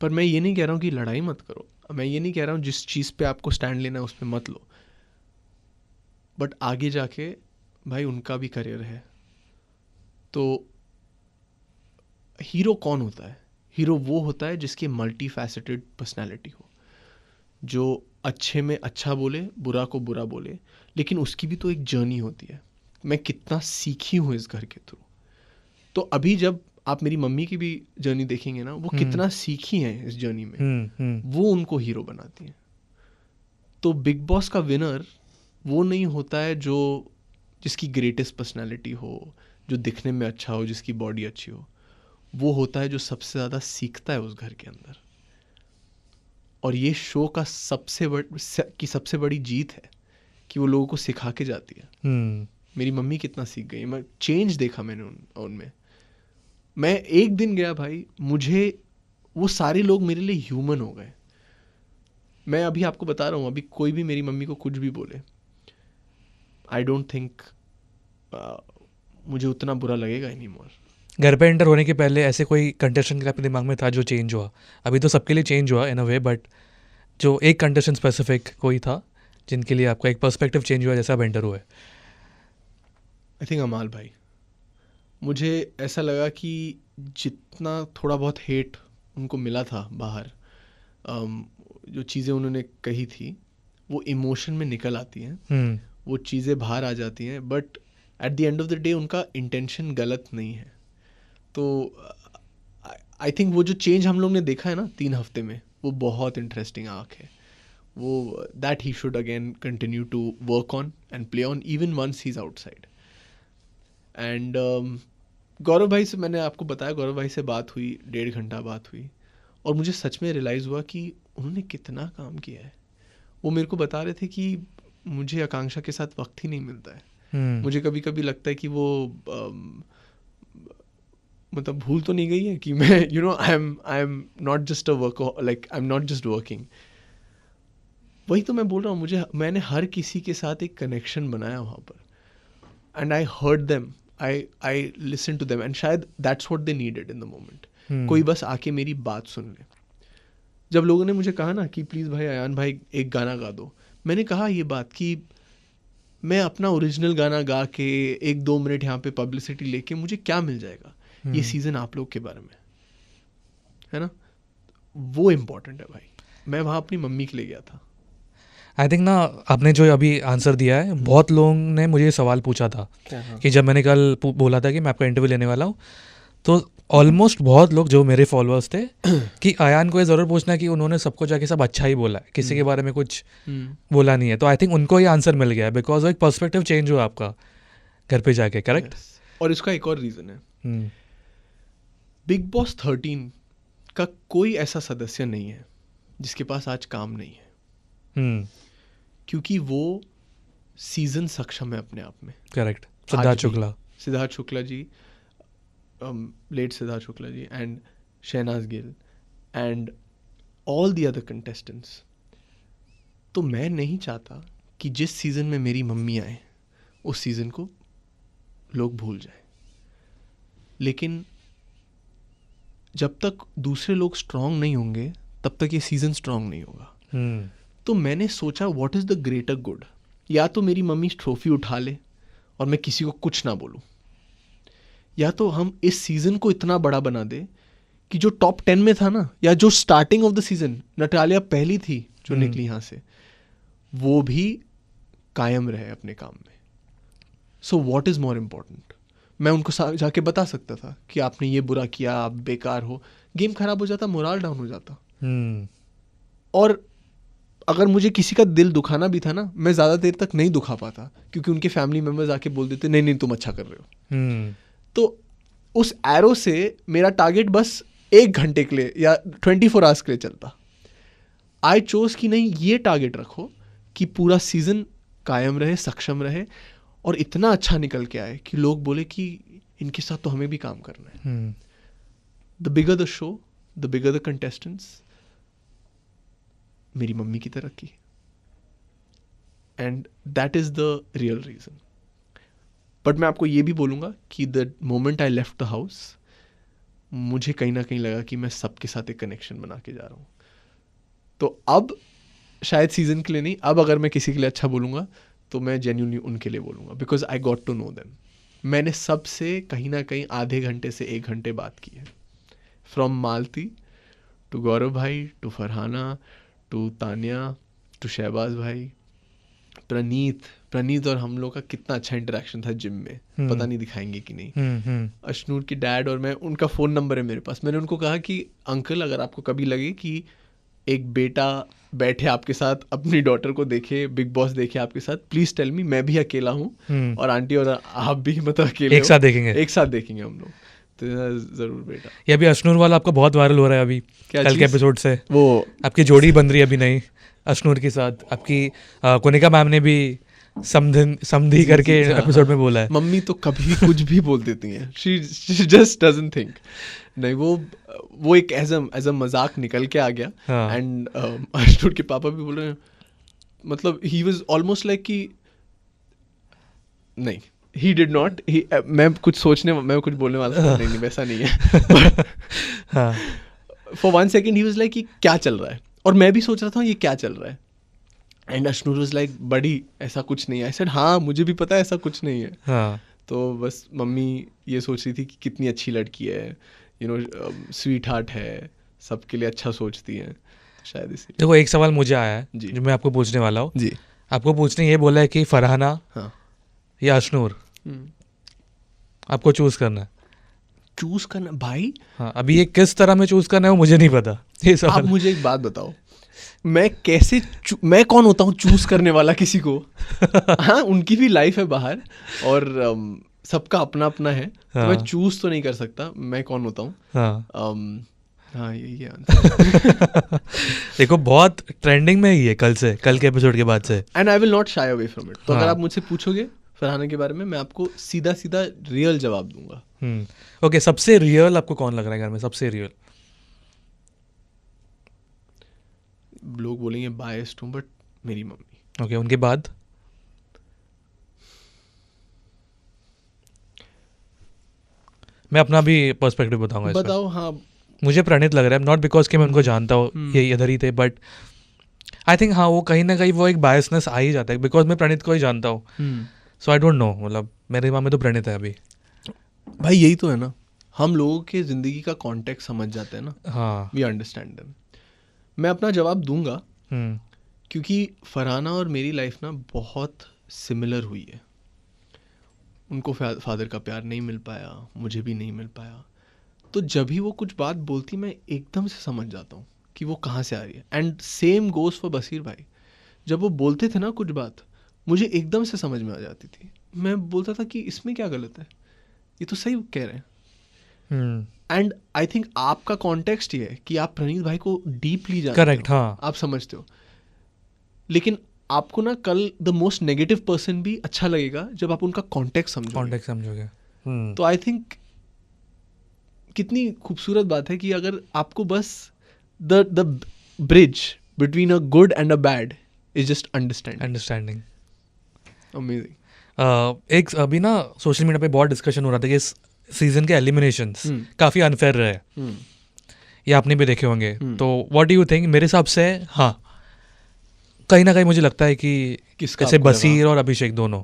[SPEAKER 1] पर मैं ये नहीं कह रहा हूँ कि लड़ाई मत करो, मैं ये नहीं कह रहा हूँ जिस चीज़ पे आपको स्टैंड लेना है उस पर मत लो, बट आगे जाके भाई उनका भी करियर है। तो हीरो कौन होता है? हीरो वो होता है जिसकी मल्टी फैसेटेड पर्सनैलिटी हो, जो अच्छे में अच्छा बोले, बुरा को बुरा बोले, लेकिन उसकी भी तो एक जर्नी होती है। मैं कितना सीखी हूँ इस घर के थ्रू। तो अभी जब आप मेरी मम्मी की भी जर्नी देखेंगे ना, वो कितना सीखी हैं इस जर्नी में, वो उनको हीरो बनाती हैं। तो बिग बॉस का विनर वो नहीं होता है जो जिसकी ग्रेटेस्ट पर्सनैलिटी हो, जो दिखने में अच्छा हो, जिसकी बॉडी अच्छी हो। वो होता है जो सबसे ज़्यादा सीखता है उस घर के अंदर। और ये शो का सबसे बड़ी जीत है कि वो लोगों को सिखा के जाती है। मेरी मम्मी कितना सीख गई, मैं चेंज देखा मैंने उनमें। मैं एक दिन गया भाई, मुझे वो सारे लोग मेरे लिए ह्यूमन हो गए। मैं अभी आपको बता रहा हूँ, अभी कोई भी मेरी मम्मी को कुछ भी बोले, आई डोंट थिंक मुझे उतना बुरा लगेगा एनी मोर।
[SPEAKER 2] घर पे एंटर होने के पहले ऐसे कोई कंटेस्टेंट आपके दिमाग में था जो चेंज हुआ? अभी तो सबके लिए चेंज हुआ इन अ वे, बट जो एक कंटेस्टेंट स्पेसिफिक कोई था जिनके लिए आपका एक पर्सपेक्टिव चेंज हुआ जैसा आप एंटर हुए?
[SPEAKER 1] आई थिंक अमाल भाई। मुझे ऐसा लगा कि जितना थोड़ा बहुत हेट उनको मिला था बाहर, जो चीज़ें उन्होंने कही थी वो इमोशन में निकल आती हैं, वो चीज़ें बाहर आ जाती हैं, but at the end of the day उनका इंटेंशन गलत नहीं है। तो आई थिंक वो जो चेंज हम लोग ने देखा है ना 3 हफ्ते में, वो बहुत इंटरेस्टिंग आर्क है। वो that he should again continue to work on and play on even once he is outside. And Gaurav भाई से, मैंने आपको बताया, गौरव भाई से बात हुई, 1.5 घंटा बात हुई, और मुझे सच में रियलाइज़ हुआ कि उन्होंने कितना काम किया है. वो मेरे को बता रहे थे कि मुझे आकांक्षा के साथ वक्त ही नहीं मिलता है. मुझे कभी कभी लगता है कि वो मतलब भूल तो नहीं गई है कि मैं I am not just a work, like I am not just working. वही तो मैं बोल रहा हूँ, मैंने हर किसी के साथ एक कनेक्शन बनाया वहाँ पर, and I heard them, I listen to them, and शायद that's what they needed in the moment. कोई बस आके मेरी बात सुन ले. जब लोगों ने मुझे कहा ना कि प्लीज़ भाई अयान भाई एक गाना गा दो, मैंने कहा ये बात कि मैं अपना ओरिजिनल गाना गा के 1-2 मिनट यहाँ पे पब्लिसिटी लेके मुझे क्या मिल जाएगा. ये सीज़न आप लोग के बारे में है ना, वो इम्पोर्टेंट है भाई. मैं वहाँ अपनी मम्मी के लिए गया था.
[SPEAKER 2] आई थिंक ना, आपने जो अभी आंसर दिया है, बहुत लोगों ने मुझे सवाल पूछा था कि जब मैंने कल बोला था कि मैं आपका इंटरव्यू लेने वाला हूँ, तो ऑलमोस्ट बहुत लोग जो मेरे फॉलोअर्स थे कि अयान को ये ज़रूर पूछना कि उन्होंने सबको जाके सब अच्छा ही बोला है, किसी के बारे में कुछ बोला नहीं है. तो आई थिंक उनको ये आंसर मिल गया है, बिकॉज वो एक पर्सपेक्टिव चेंज हुआ आपका घर पे जाके. करेक्ट.
[SPEAKER 1] और इसका एक और रीज़न है, बिग बॉस 13 का कोई ऐसा सदस्य नहीं है जिसके पास आज काम नहीं है. क्योंकि वो सीजन सक्षम है अपने आप में.
[SPEAKER 2] Correct. Siddharth Shukla ji, late Siddharth Shukla ji, and Shehnaaz Gill, and all the other contestants. तो मैं नहीं चाहता कि जिस सीज़न में मेरी मम्मी आए उस सीज़न को लोग भूल जाएं. लेकिन जब तक दूसरे लोग स्ट्रांग नहीं होंगे तब तक ये सीज़न स्ट्रांग नहीं होगा. तो मैंने सोचा what is the greater good. या तो मेरी मम्मी ट्रॉफी उठा ले और मैं किसी को कुछ ना बोलूं, या तो हम इस सीज़न को इतना बड़ा बना दे कि जो टॉप 10 में था ना, या जो starting of the season Natalia पहली थी जो निकली यहाँ से, वो भी कायम रहे अपने काम में. So what is more important. मैं उनको जाके बता सकता था कि आपने ये बुरा किया, आप बेकार हो. गेम खराब हो जाता, मोरल डाउन हो जाता. और अगर मुझे किसी का दिल दुखाना भी था ना, मैं ज़्यादा देर तक नहीं दुखा पाता, क्योंकि उनके फैमिली मेम्बर्स आके बोल देते नहीं नहीं तुम अच्छा कर रहे हो. तो उस एरो से मेरा टारगेट बस 1 घंटे के लिए या 24 आवर्स के लिए चलता. आई चोज कि नहीं, ये टारगेट रखो कि पूरा सीजन कायम रहे, सक्षम रहे, और इतना अच्छा निकल के आए कि लोग बोले कि इनके साथ तो हमें भी काम करना है. The bigger the show, the bigger the contestants, मेरी मम्मी की तरक्की, and that is the real reason. But मैं आपको ये भी बोलूँगा कि the moment I left the house, मुझे कहीं ना कहीं लगा कि मैं सबके साथ एक कनेक्शन बना के जा रहा हूँ. तो अब शायद सीज़न के लिए नहीं, अब अगर मैं किसी के लिए अच्छा बोलूँगा तो मैं जेन्युइनली उनके लिए बोलूँगा, because I got to know them. मैंने सबसे कहीं ना कहीं आधे घंटे से 1 घंटे बात की है. फ्रॉम मालती टू गौरव भाई, to Farhana, to Tania, to Shehbaz भाई, प्रणीत और हम लोग का कितना अच्छा इंटरेक्शन था जिम में, पता नहीं दिखाएंगे कि नहीं. अशनूर की डैड और मैं, उनका फ़ोन नंबर है मेरे पास. मैंने उनको कहा कि अंकल अगर आपको कभी लगे कि एक बेटा बैठे आपके साथ, अपनी डॉटर को देखे, बिग बॉस देखे आपके साथ, प्लीज़ टेल मी. मैं भी अकेला हूँ और आंटी और आप भी मतलब अकेले, एक साथ देखेंगे हम लोग. तो ज़रूर बेटा. ये अभी अशनूर वाला आपका बहुत वायरल हो रहा है अभी कल के एपिसोड से. वो आपकी जोड़ी बन रही है अभी नई अशनूर के साथ. आपकी कोनिका मैम ने भी समधी करके एपिसोड में बोला है.
[SPEAKER 1] मम्मी तो कभी कुछ भी बोल देती हैं. She just doesn't think. नहीं, वो एक एज अ मजाक निकल के आ गया. एंड अशनूर के पापा भी बोल रहे हैं, मतलब ही वाज ऑलमोस्ट लाइक कि नहीं, ही डिड नॉट, मैं कुछ बोलने वाला था. नहीं वैसा नहीं है. For 1 second he was like कि क्या चल रहा है, और मैं भी सोच रहा था ये क्या चल रहा है. एंड अशनूर वाज लाइक बड़ी ऐसा कुछ नहीं है. आई सेड हाँ मुझे भी पता है ऐसा कुछ नहीं है. तो बस मम्मी ये सोच रही थी कि कितनी अच्छी लड़की है, स्वीट हार्ट है, सबके लिए अच्छा सोचती है, शायद इसी.
[SPEAKER 2] देखो एक सवाल मुझे आया है जो मैं आपको पूछने वाला हूँ जी. आपको पूछने ये बोला है कि फरहाना या अशनूर, आपको चूज करना भाई. हाँ, अभी ये किस तरह में चूज करना है वो मुझे नहीं पता. ये सवाल.
[SPEAKER 1] आप मुझे एक बात बताओ, मैं कौन होता हूँ चूज करने वाला किसी को. हाँ, उनकी भी लाइफ है बाहर, और सबका अपना अपना है, तो
[SPEAKER 2] हाँ।
[SPEAKER 1] मैं चूज तो नहीं कर सकता मैं कौन होता हूँ।
[SPEAKER 2] हाँ
[SPEAKER 1] हाँ यही है आंसर।
[SPEAKER 2] देखो बहुत ट्रेंडिंग में ही है कल के एपिसोड के बाद से।
[SPEAKER 1] And I will not shy away from it. तो अगर
[SPEAKER 2] हाँ।
[SPEAKER 1] आप मुझसे पूछोगे फरहाना के बारे में, मैं आपको सीधा सीधा रियल जवाब दूंगा।
[SPEAKER 2] ओके, सबसे रियल आपको कौन लग रहा है घर में, सबसे रियल?
[SPEAKER 1] लोग बोलेंगे बायस्ड हूँ, बट मेरी मम्मी।
[SPEAKER 2] ओके, उनके बाद? मैं अपना भी पर्सपेक्टिव बताऊंगा इस पर।
[SPEAKER 1] बताओ। हाँ
[SPEAKER 2] मुझे प्रणीत लग रहा है, नॉट बिकॉज कि मैं उनको जानता हूँ, ये इधर ही थे, बट आई थिंक हाँ वो कहीं ना कहीं वो एक बायसनेस आ ही जाता है बिकॉज मैं प्रणीत को ही जानता हूँ। सो आई डोंट नो, मतलब मेरे दिमाग में तो प्रणीत है अभी।
[SPEAKER 1] भाई यही तो है ना, हम लोगों के जिंदगी का कॉन्टेक्स्ट समझ जाते हैं ना,
[SPEAKER 2] हाँ।
[SPEAKER 1] We understand them. मैं अपना जवाब दूंगा
[SPEAKER 2] हम्म।
[SPEAKER 1] क्योंकि फरहाना और मेरी लाइफ ना बहुत सिमिलर हुई है। उनको फादर का प्यार नहीं मिल पाया, मुझे भी नहीं मिल पाया, तो जब भी वो कुछ बात बोलती मैं एकदम से समझ जाता हूँ कि वो कहाँ से आ रही है। एंड सेम गोज फॉर बसीर भाई, जब वो बोलते थे ना कुछ बात, मुझे एकदम से समझ में आ जाती थी। मैं बोलता था कि इसमें क्या गलत है, ये तो सही कह रहे हैं। एंड आई थिंक आपका कॉन्टेक्स्ट ये है कि आप प्रणीत भाई को डीपली जानते हो।
[SPEAKER 2] करेक्ट, हाँ।
[SPEAKER 1] आप समझते हो, लेकिन आपको ना कल द मोस्ट नेगेटिव पर्सन भी अच्छा लगेगा जब आप उनका कॉन्टेक्स्ट समझोगे। तो आई थिंक कितनी खूबसूरत बात है कि अगर आपको बस the bridge between a good and a bad is just understanding. Amazing.
[SPEAKER 2] एक अभी ना सोशल मीडिया पे बहुत डिस्कशन हो रहा था कि इस सीजन के एलिमिनेशंस काफ़ी अनफेयर रहे, ये आपने भी देखे होंगे। तो व्हाट डू यू थिंक? मेरे हिसाब से हाँ, कहीं ना कहीं मुझे लगता है कि जैसे बसीर और अभिषेक दोनों,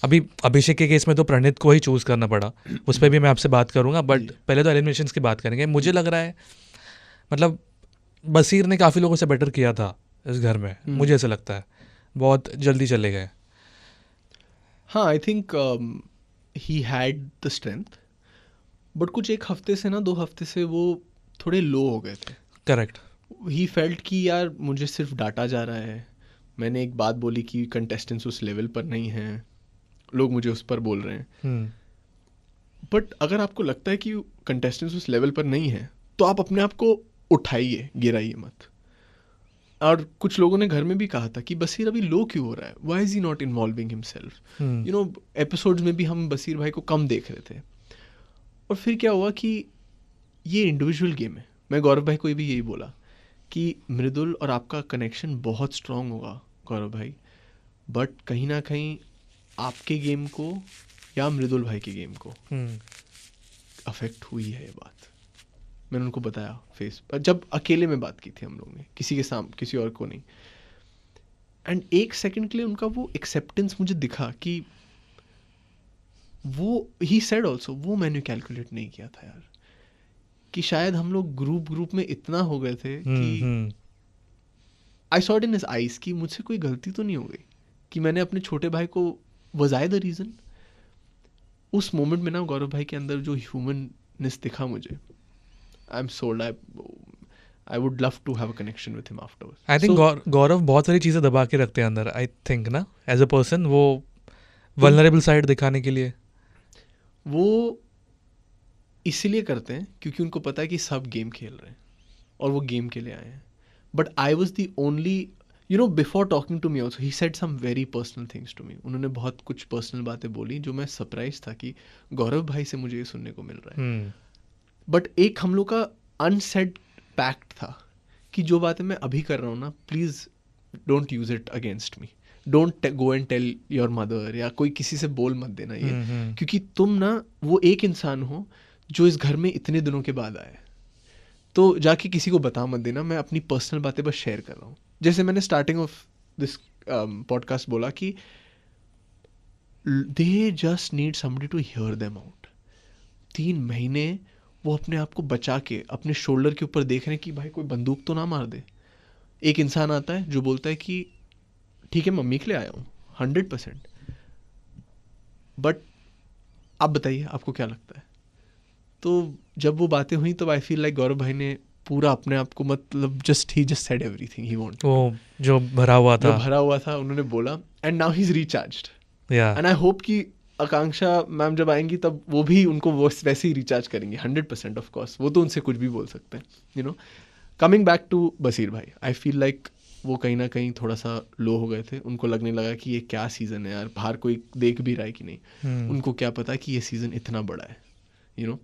[SPEAKER 2] अभी अभिषेक के केस में तो प्रणीत को ही चूज़ करना पड़ा, उस पर भी मैं आपसे बात करूंगा, बट पहले तो एलिमिनेशंस की बात करेंगे। मुझे लग रहा है मतलब बसीर ने काफ़ी लोगों से बेटर किया था इस घर में, मुझे ऐसा लगता है, बहुत जल्दी चले गए।
[SPEAKER 1] हाँ I think he had the strength, but कुछ एक हफ्ते से ना 2 हफ्ते से वो थोड़े लो हो गए थे।
[SPEAKER 2] करेक्ट।
[SPEAKER 1] ही फेल्ट कि यार मुझे सिर्फ डांटा जा रहा है, मैंने एक बात बोली कि कंटेस्टेंट्स उस लेवल पर नहीं हैं, लोग मुझे उस पर बोल रहे हैं। बट अगर आपको लगता है कि कंटेस्टेंट्स उस लेवल पर नहीं है, तो आप अपने आप को उठाइए, गिराइए मत। और कुछ लोगों ने घर में भी कहा था कि बसीर अभी लो क्यों हो रहा है, why is he not involving himself. You know episodes में भी हम बसीर भाई को कम देख रहे थे। और फिर क्या हुआ कि ये इंडिविजुअल गेम है। मैं गौरव भाई को भी यही बोला कि मृदुल और आपका कनेक्शन बहुत स्ट्रांग होगा गौरव भाई, बट कहीं ना कहीं आपके गेम को या मृदुल भाई के गेम को अफेक्ट हुई है ये बात। मैंने उनको बताया फेस पर, जब अकेले में बात की थी हम लोगों ने, किसी के सामने, किसी और को नहीं। एंड 1 सेकंड के लिए उनका वो एक्सेप्टेंस मुझे दिखा कि वो ही सेड ऑल्सो, वो मैंने कैलकुलेट नहीं किया था यार, कि शायद हम लोग ग्रुप में इतना हो गए थे कि आई saw it in his eyes कि मुझसे कोई गलती तो नहीं हो गई, कि मैंने अपने छोटे भाई को वाज आई द रीजन। उस मोमेंट में ना गौरव भाई के अंदर जो ह्यूमननेस दिखा मुझे, I am sold. I would love to have a connection with him afterwards.
[SPEAKER 2] I think Gaurav बहुत सारी चीज़ें दबा के रखते हैं अंदर, आई थिंक ना, एज अ पर्सन वो वल्नरेबल साइड दिखाने के लिए
[SPEAKER 1] वो इसीलिए करते हैं क्योंकि उनको पता है कि सब गेम खेल रहे हैं और वो गेम के लिए आए हैं। But I was the only, you know, before talking to me also he said some very personal things to me. उन्होंने बहुत कुछ पर्सनल बातें बोली जो मैं सरप्राइज था कि गौरव भाई से मुझे ये सुनने को मिल रहा है। बट एक हम लोग का अनसेड पैक्ट था कि जो बातें मैं अभी कर रहा हूँ ना, please don't use it against me, don't go and tell your mother, या कोई किसी से बोल मत देना ये, क्योंकि तुम ना वो एक इंसान हो जो इस घर में इतने दिनों के बाद आए, तो जाके किसी को बता मत देना। मैं अपनी पर्सनल बातें बस शेयर कर रहा हूँ। जैसे मैंने स्टार्टिंग ऑफ दिस पॉडकास्ट बोला कि they just need somebody to hear them out. 3 महीने वो अपने आप को बचा के अपने शोल्डर के ऊपर देख रहे हैं कि भाई कोई बंदूक तो ना मार दे। एक इंसान आता है जो बोलता है कि ठीक है मम्मी के लिए आया हूँ 100%, बट आप बताइए आपको क्या लगता है। तो जब वो बातें हुई तब आई फील लाइक गौरव भाई ने पूरा अपने आप को, मतलब he just said everything he wanted,
[SPEAKER 2] वो जो भरा हुआ था
[SPEAKER 1] उन्होंने बोला, and now he is recharged.
[SPEAKER 2] Yeah.
[SPEAKER 1] And I hope कि आकांक्षा मैम जब आएंगी तब वो भी उनको वो वैसे ही रिचार्ज करेंगे 100% ऑफ कोर्स, वो तो उनसे कुछ भी बोल सकते हैं, you know. Coming back to Basir भाई, आई फील लाइक वो कहीं ना कहीं थोड़ा सा लो हो गए थे. उनको लगने लगा कि ये क्या सीज़न है यार, बाहर कोई देख भी रहा है कि नहीं. उनको क्या पता कि ये सीज़न इतना बड़ा है, you know.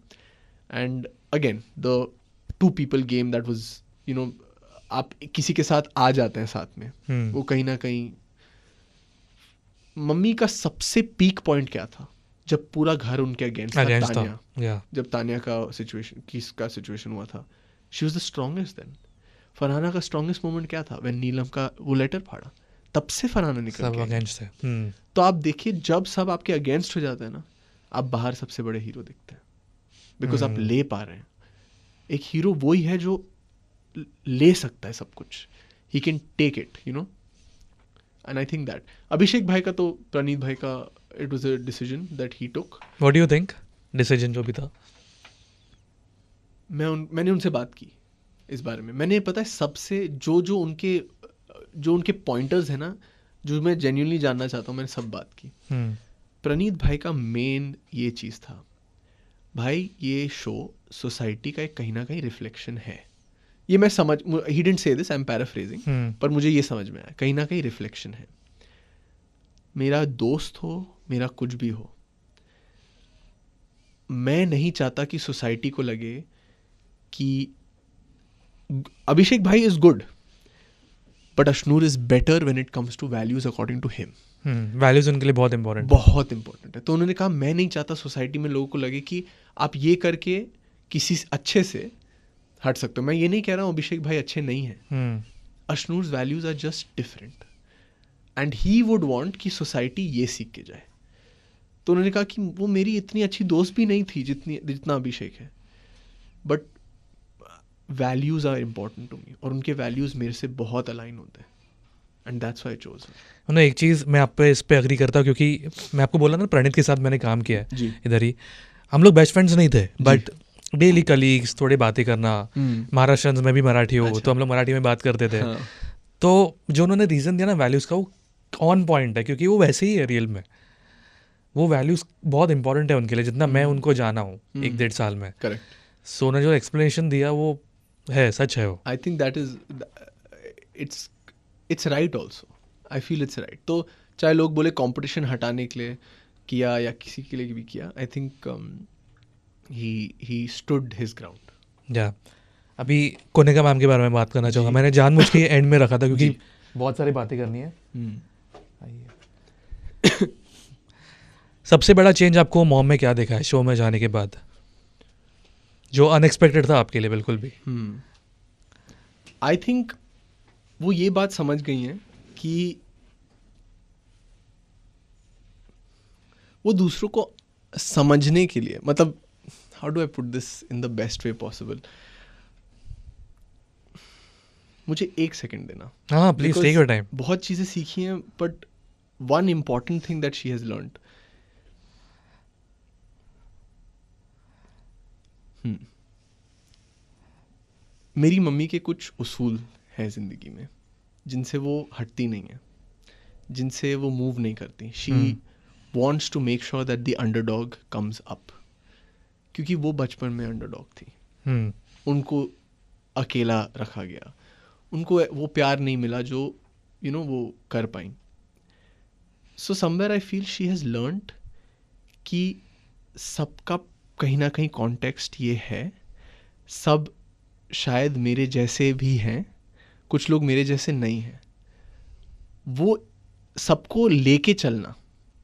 [SPEAKER 1] And again the 2 people game that was, you know, आप किसी के साथ आ जाते हैं साथ में, वो कहीं ना कहीं. मम्मी का सबसे पीक पॉइंट क्या था? जब पूरा घर उनके अगेंस्ट था. तानिया, जब तानिया का सिचुएशन हुआ था, she was the strongest then. Farhana का स्ट्रॉन्गेस्ट मोमेंट क्या था? व्हेन नीलम का वो लेटर फाड़ा, तब से फरहाना निकल
[SPEAKER 2] सब अगेंस्ट थे.
[SPEAKER 1] तो आप देखिए, जब सब आपके अगेंस्ट हो जाते हैं ना, आप बाहर सबसे बड़े हीरो दिखते हैं, बिकॉज आप ले पा रहे हैं. एक हीरो वही है जो ले सकता है सब कुछ. He can take it, you know. And I think that Abhishek भाई का तो प्रणीत भाई का, it was a decision that he took.
[SPEAKER 2] What do you think? Decision जो भी था,
[SPEAKER 1] मैंने उनसे बात की इस बारे में. मैंने पता है सबसे जो उनके पॉइंटर्स है ना, जो मैं जेन्युइनली जानना चाहता हूँ, मैंने सब बात की. प्रणीत भाई का मेन ये चीज़ था, भाई ये शो सोसाइटी का एक कहीं ना कहीं रिफ्लेक्शन है. ये मैं समझ, he didn't say this, I am paraphrasing, पर मुझे ये समझ में आया कहीं ना कहीं रिफ्लेक्शन है. मेरा दोस्त हो, मेरा कुछ भी हो, मैं नहीं चाहता कि सोसाइटी को लगे कि अभिषेक भाई is good, but Ashnoor is better when it comes to values according to him.
[SPEAKER 2] Values उनके लिए बहुत इंपॉर्टेंट
[SPEAKER 1] है. तो उन्होंने कहा मैं नहीं चाहता सोसाइटी में लोगों को लगे कि आप ये करके किसी अच्छे से हट सकते हो. मैं ये नहीं कह रहा हूँ अभिषेक भाई अच्छे नहीं हैं. Ashnoor's values are just different and he would want कि सोसाइटी ये सीख के जाए. तो उन्होंने कहा कि वो मेरी इतनी अच्छी दोस्त भी नहीं थी जितना अभिषेक है, but values are important to me, और उनके वैल्यूज मेरे से बहुत अलाइन होते हैं. And that's why I chose.
[SPEAKER 2] एक चीज़ मैं आप पे इस पे एग्री करता हूँ, क्योंकि मैं आपको बोला ना, प्रणीत के साथ मैंने काम किया है इधर ही. हम लोग बेस्ट फ्रेंड्स नहीं थे, बट डेली कलीग्स, थोड़ी बातें करना. महाराष्ट्र में भी मराठी हो, तो हम लोग मराठी में बात करते थे. तो जो उन्होंने रीज़न दिया ना वैल्यूज़ का, वो ऑन पॉइंट है, क्योंकि वो वैसे ही है रियल में. वो वैल्यूज़ बहुत इंपॉर्टेंट है उनके लिए, जितना मैं उनको जाना हूँ 1-1.5 साल में.
[SPEAKER 1] करेक्ट.
[SPEAKER 2] सो उन्होंने जो एक्सप्लेनेशन दिया वो है, सच है वो.
[SPEAKER 1] आई think that is, it's right also. I feel it's right. तो चाहे लोग बोले कंपटीशन हटाने के लिए किया या किसी के लिए भी किया, I think he stood his ground.
[SPEAKER 2] या अभी कोनेका मैम के बारे में बात करना चाहूँगा. मैंने जानबूझ के एंड में रखा था, क्योंकि बहुत सारी बातें करनी है. सबसे बड़ा चेंज आपको मॉम में क्या देखा है शो में जाने के बाद, जो अनएक्सपेक्टेड था आपके लिए बिल्कुल भी?
[SPEAKER 1] आई थिंक वो ये बात समझ गई हैं कि वो दूसरों को समझने के लिए, मतलब how do I put this in the best way possible. मुझे 1 सेकेंड देना.
[SPEAKER 2] हाँ प्लीज, टेक योर टाइम.
[SPEAKER 1] बहुत चीज़ें सीखी हैं, but one important thing that she has learned, मेरी मम्मी के कुछ उसूल हैं ज़िंदगी में जिनसे वो हटती नहीं है, जिनसे वो मूव नहीं करती. She wants to make sure that the underdog comes up, क्योंकि वो बचपन में अंडरडॉग थी. उनको अकेला रखा गया, उनको वो प्यार नहीं मिला जो वो कर पाई. So somewhere I feel she has learned कि सबका कहीं ना कहीं कॉन्टेक्स्ट ये है, सब शायद मेरे जैसे भी हैं, कुछ लोग मेरे जैसे नहीं हैं. वो सबको लेके चलना,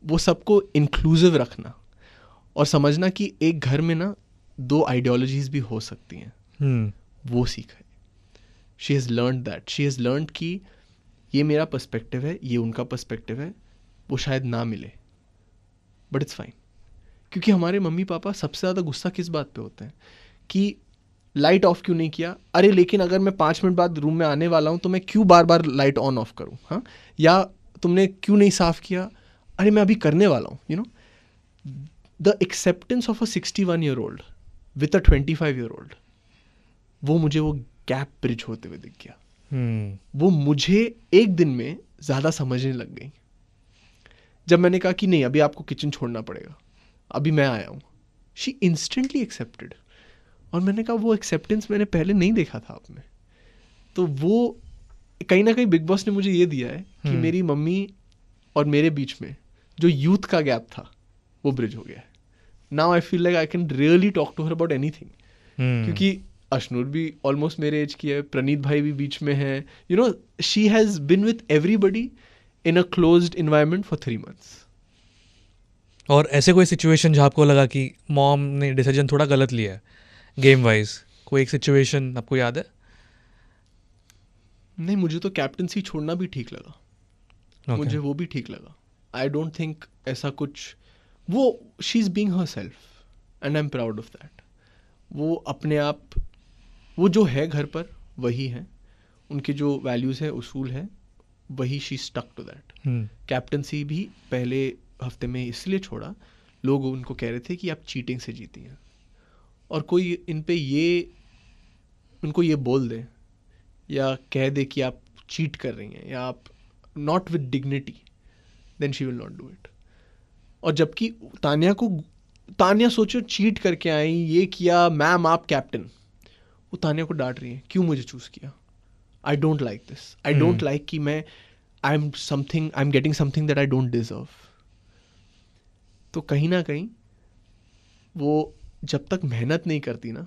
[SPEAKER 1] वो सबको इंक्लूसिव रखना, और समझना कि एक घर में ना 2 आइडियोलॉजीज भी हो सकती हैं. वो सीखा है. She has learned that. She has learned कि ये मेरा पर्सपेक्टिव है, ये उनका पर्सपेक्टिव है, वो शायद ना मिले, बट इट्स फाइन. क्योंकि हमारे मम्मी पापा सबसे ज़्यादा गुस्सा किस बात पे होते हैं कि लाइट ऑफ क्यों नहीं किया. अरे लेकिन अगर मैं 5 मिनट बाद रूम में आने वाला हूँ तो मैं क्यों बार बार लाइट ऑन ऑफ करूँ. हाँ, या तुमने क्यों नहीं साफ़ किया. अरे मैं अभी करने वाला हूँ. The acceptance of a 61-year-old with a 25-year-old, वो मुझे वो गैप ब्रिज होते हुए दिख गया. वो मुझे एक दिन में ज़्यादा समझने लग गई. जब मैंने कहा कि नहीं अभी आपको किचन छोड़ना पड़ेगा, अभी मैं आया हूँ, शी इंस्टेंटली एक्सेप्टेड। और मैंने कहा वो एक्सेप्टेंस मैंने पहले नहीं देखा था आप में। तो वो कहीं ना कहीं बिग बॉस ने मुझे ये दिया है कि मेरी मम्मी और मेरे बीच में जो यूथ का गैप था वो ब्रिज हो गया है। Now I feel like I can really talk to her about anything, क्योंकि अशनूर भी ऑलमोस्ट मेरे एज की है, प्रणीत भाई भी बीच में है, you no she has been with everybody in a closed environment for 3 months।
[SPEAKER 2] और ऐसे कोई सिचुएशन जहाँ आपको लगा कि मॉम ने डिसीजन थोड़ा गलत लिया है गेम वाइज, कोई एक सिचुएशन आपको याद है?
[SPEAKER 1] नहीं, मुझे तो कैप्टनसी छोड़ना भी ठीक लगा।
[SPEAKER 2] Okay.
[SPEAKER 1] मुझे वो भी ठीक लगा। आई डोंट थिंक ऐसा कुछ, वो she is being her self and I am proud of that. वो अपने आप, वो जो है घर पर वही है, उनके जो वैल्यूज़ है उसूल है वही, she stuck to that. Captaincy भी पहले हफ्ते में इसलिए छोड़ा, लोग उनको कह रहे थे कि आप चीटिंग से जीती हैं, और कोई इन पे ये उनको ये बोल दे या कह दे कि आप चीट कर रही हैं या आप not with dignity, then she will not do it. और जबकि तानिया सोचो चीट करके आई, ये किया, मैम आप कैप्टन, वो तानिया को डांट रही है क्यों मुझे चूज किया, I don't like this, I don't like कि मैं I am getting something that I don't deserve. तो कहीं ना कहीं वो जब तक मेहनत नहीं करती ना,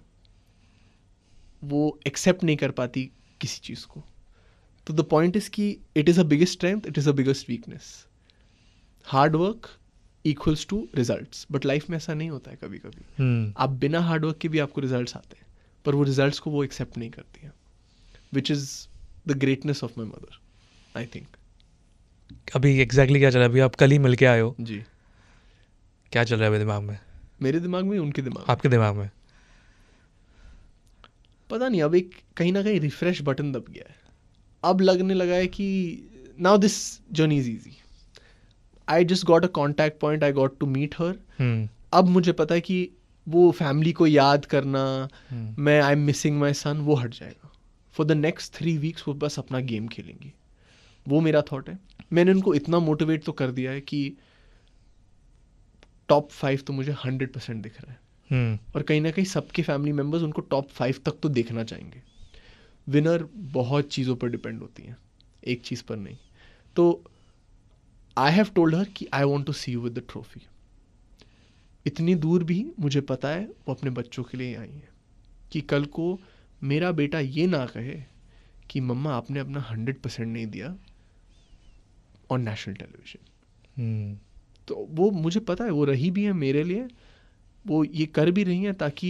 [SPEAKER 1] वो एक्सेप्ट नहीं कर पाती किसी चीज़ को। तो द पॉइंट इज कि it is a biggest strength, it is a biggest weakness. Hard work equals to results, but life में ऐसा नहीं होता है। कभी कभी आप बिना हार्ड वर्क के भी आपको रिजल्ट्स आते हैं, पर वो रिजल्ट्स को वो एक्सेप्ट नहीं करती है, which is the greatness of my mother, I think.
[SPEAKER 2] अभी एग्जैक्टली क्या चल रहा है? अभी आप कल ही मिल के आए हो
[SPEAKER 1] जी।
[SPEAKER 2] क्या चल रहा है अभी दिमाग में?
[SPEAKER 1] मेरे दिमाग में, उनके दिमाग में,
[SPEAKER 2] आपके दिमाग में?
[SPEAKER 1] पता नहीं, अब एक कहीं ना कहीं रिफ्रेश बटन दब गया है। अब लगने लगा है कि now this journey is easy, I just got a contact point, I got to meet her. अब मुझे पता है कि वो फैमिली को याद करना, मैं आई एम मिसिंग माई सन, वो हट जाएगा। फॉर द नेक्स्ट 3 weeks वो बस अपना गेम खेलेंगी, वो मेरा थॉट है। मैंने उनको इतना मोटिवेट तो कर दिया है कि टॉप 5 तो मुझे 100% दिख रहा है, और कहीं ना कहीं सबके फैमिली मेम्बर्स उनको टॉप 5 तक तो देखना चाहेंगे। विनर बहुत चीज़ों पर डिपेंड होती हैं, एक चीज़ पर नहीं। तो आई हैव टोल्ड हर कि I want to see you with the trophy. इतनी दूर भी मुझे पता है वो अपने बच्चों के लिए आई हैं, कि कल को मेरा बेटा ये ना कहे कि मम्मा आपने अपना 100% नहीं दिया ऑन नेशनल टेलीविजन। तो वो मुझे पता है, वो रही भी है मेरे लिए, वो ये कर भी रही हैं ताकि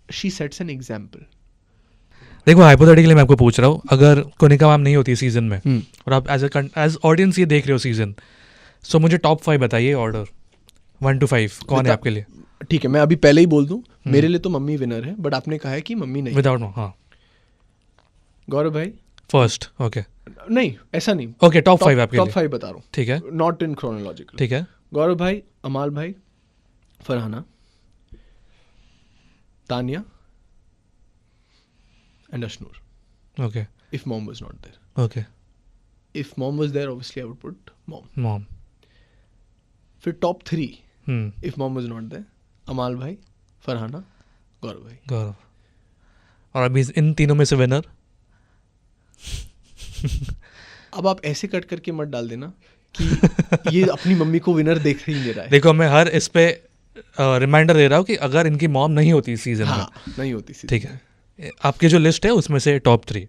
[SPEAKER 1] शी सेट्स एन एग्जाम्पल।
[SPEAKER 2] देखो हाइपोथेटिकली मैं आपको पूछ रहा हूँ, अगर कोनिका मैम नहीं होती सीजन में और आप एज ऑडियंस ये देख रहे हो सीजन, सो मुझे टॉप 5 बताइए ऑर्डर 1 to 5 कौन है आपके लिए?
[SPEAKER 1] ठीक है, मैं अभी पहले ही बोल दूं, मेरे लिए तो मम्मी विनर है, बट आपने कहा है कि मम्मी नहीं।
[SPEAKER 2] विदाउट नो, हाँ।
[SPEAKER 1] गौरव भाई
[SPEAKER 2] फर्स्ट, ओके।
[SPEAKER 1] नहीं, ऐसा नहीं,
[SPEAKER 2] ओके, टॉप 5 आपके लिए।
[SPEAKER 1] टॉप 5 बता रहा हूँ,
[SPEAKER 2] ठीक है,
[SPEAKER 1] नॉट इन क्रोनोलॉजिकल।
[SPEAKER 2] ठीक है।
[SPEAKER 1] गौरव भाई, अमाल भाई, Farhana, Tania and Ashnoor.
[SPEAKER 2] Okay,
[SPEAKER 1] if mom was not there.
[SPEAKER 2] Okay,
[SPEAKER 1] if mom was there obviously I would put
[SPEAKER 2] mom.
[SPEAKER 1] फिर top 3, if mom was not there, Amaal भाई, फरहाना, गौरव भाई।
[SPEAKER 2] गौरव। और अभी इन तीनों में से विनर?
[SPEAKER 1] अब आप ऐसे कट करके मत डाल देना कि ये अपनी मम्मी को विनर देख ही नहीं रहा है।
[SPEAKER 2] देखो मैं हर इस पे रिमाइंडर दे रहा हूँ कि अगर इनकी मॉम नहीं होती सीजन में,
[SPEAKER 1] नहीं होती सीजन,
[SPEAKER 2] ठीक है, आपकी जो लिस्ट है उसमें से टॉप 3,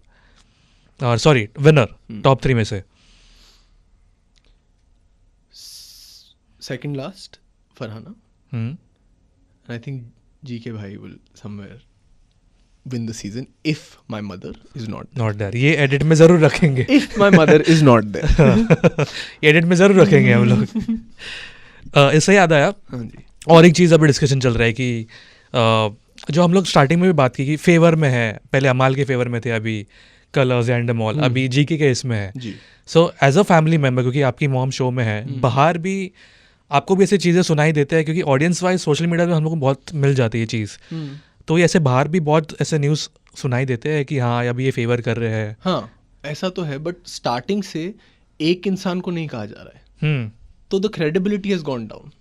[SPEAKER 2] और सॉरी विनर टॉप 3 में से।
[SPEAKER 1] Second last Farhana, and I think GK भाई will somewhere win the season if my mother is not
[SPEAKER 2] there। ये एडिट में जरूर रखेंगे।
[SPEAKER 1] if my mother is not there।
[SPEAKER 2] ये एडिट में जरूर रखेंगे हम लोग। इससे याद आया,
[SPEAKER 1] हाँ जी,
[SPEAKER 2] और एक चीज़ अभी डिस्कशन चल रहा है कि जो हम लोग स्टार्टिंग में भी बात की कि फेवर में है, पहले अमाल के फेवर में थे, अभी कलर्स एंड मॉल, अभी GK के इसमें है
[SPEAKER 1] जी।
[SPEAKER 2] So as a family member, क्योंकि आपकी मॉम शो में है, बाहर भी आपको भी ऐसी चीज़ें सुनाई देते हैं, क्योंकि ऑडियंस वाइज सोशल मीडिया पे हम लोग को बहुत मिल जाती है चीज़, तो ये ऐसे बाहर भी बहुत ऐसे न्यूज़ सुनाई देते हैं कि हाँ अभी ये फेवर कर रहे हैं।
[SPEAKER 1] हाँ ऐसा तो है, बट स्टार्टिंग से एक इंसान को नहीं कहा जा रहा है, तो the credibility has gone down.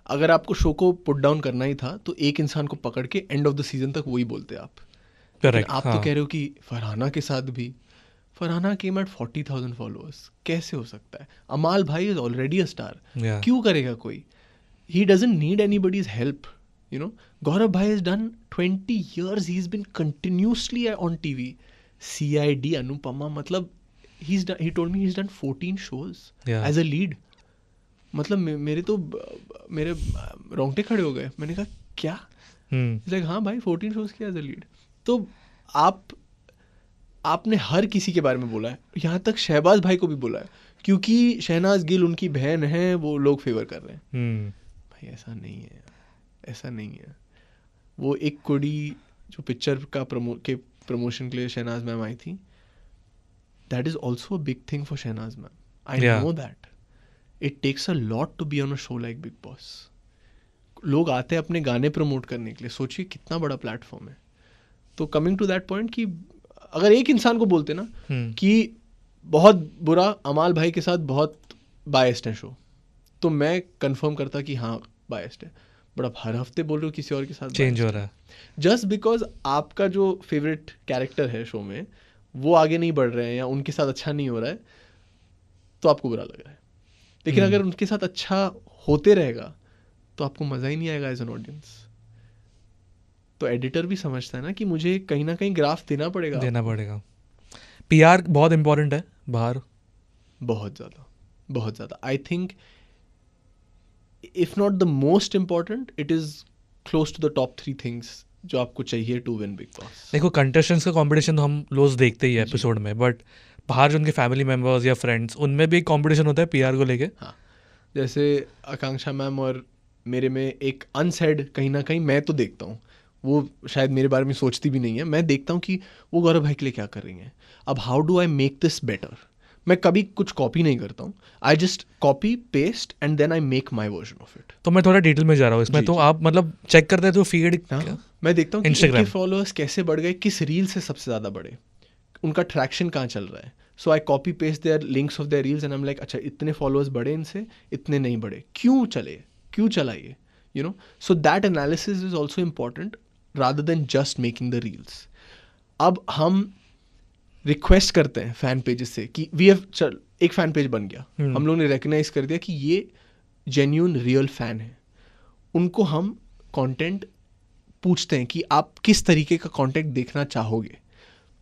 [SPEAKER 1] अगर आपको शो को पुट डाउन करना ही था तो एक इंसान को पकड़ के एंड ऑफ द सीजन तक वही बोलते आप.
[SPEAKER 2] करेक्ट.
[SPEAKER 1] आप तो कह रहे हो कि फरहाना के साथ भी. Farhana came at 40,000 followers. कैसे हो सकता है? अमाल भाई इज ऑलरेडी अ स्टार. क्यों करेगा कोई? He doesn't need anybody's help. You know, Gaurav Bhai has done 20 years. He's been continuously on TV. CID, Anupama, मतलब he told me he's done 14 shows as a lead. मतलब मेरे रोंगटे खड़े हो गए. मैंने कहा क्या? लाइक हाँ भाई 14 shows किया एज अ लीड. तो आपने हर किसी के बारे में बोला है, यहाँ तक शहबाज भाई को भी बोला है, क्योंकि शहनाज गिल उनकी बहन है, वो लोग फेवर कर रहे हैं. भाई ऐसा नहीं है, ऐसा नहीं है. वो एक कुड़ी जो पिक्चर का प्रमोशन के लिए शहनाज मैम आई थी, that is also a big thing for Shehnaaz ma'am. I know that it takes a lot to be on a show like Bigg Boss. लोग आते हैं अपने गाने प्रमोट करने के लिए. सोचिए कितना बड़ा प्लेटफॉर्म है. तो कमिंग टू दैट पॉइंट कि अगर एक इंसान को बोलते ना कि बहुत बुरा, अमाल भाई के साथ बहुत बायस्ड है शो, तो मैं कंफर्म करता कि हाँ बायस्ड है. बट आप हर हफ्ते बोल रहे हो किसी और के साथ
[SPEAKER 2] चेंज हो रहा है.
[SPEAKER 1] जस्ट बिकॉज आपका जो फेवरेट कैरेक्टर है शो में वो आगे नहीं बढ़ रहे हैं या उनके साथ अच्छा नहीं हो रहा है, तो आपको बुरा लग रहा है. लेकिन अगर उनके साथ अच्छा होते रहेगा तो आपको मज़ा ही नहीं आएगा एज एन ऑडियंस. तो एडिटर भी समझता है ना कि मुझे कहीं ना कहीं ग्राफ देना पड़ेगा.
[SPEAKER 2] PR बहुत इंपॉर्टेंट है बाहर. बहुत
[SPEAKER 1] ज़्यादा. I think if not the most important, it is close to the top 3 things जो आपको चाहिए टू विन बिग बॉस.
[SPEAKER 2] देखो कंटेस्टेंट्स का कंपटीशन तो हम रोज देखते ही है एपिसोड में, बट बाहर जो उनके फैमिली मेंबर्स या फ्रेंड्स, उनमें भी कंपटीशन होता है PR को लेके.
[SPEAKER 1] हाँ, जैसे आकांक्षा मैम और मेरे में एक अनसेड कहीं ना कहीं मैं तो देखता हूँ, वो शायद मेरे बारे में सोचती भी नहीं है, मैं देखता हूँ कि वो गौरव भाई के लिए क्या कर रही हैं. अब how do I make this better. मैं कभी कुछ कॉपी नहीं करता हूँ. I just copy paste and then I make my version of it.
[SPEAKER 2] तो मैं थोड़ा डिटेल में जा रहा हूँ इसमें. तो आप मतलब चेक करते हैं तो फीड.
[SPEAKER 1] मैं देखता हूँ कि उनके फॉलोअर्स कैसे बढ़ गए, किस रील से सबसे ज़्यादा बढ़े, उनका ट्रैक्शन कहाँ चल रहा है. So I copy paste their links of their reels and I am like अच्छा इतने फॉलोअर्स बढ़े इनसे, इतने नहीं बढ़े, क्यों चला ये, you know. So that analysis is also important rather than just making the reels. अब हम रिक्वेस्ट करते हैं फैन पेजेस से कि चल एक फैन पेज बन गया, हम लोग ने रिकग्नाइज कर दिया कि ये जेन्यून रियल फैन है. उनको हम कंटेंट पूछते हैं कि आप किस तरीके का कंटेंट देखना चाहोगे,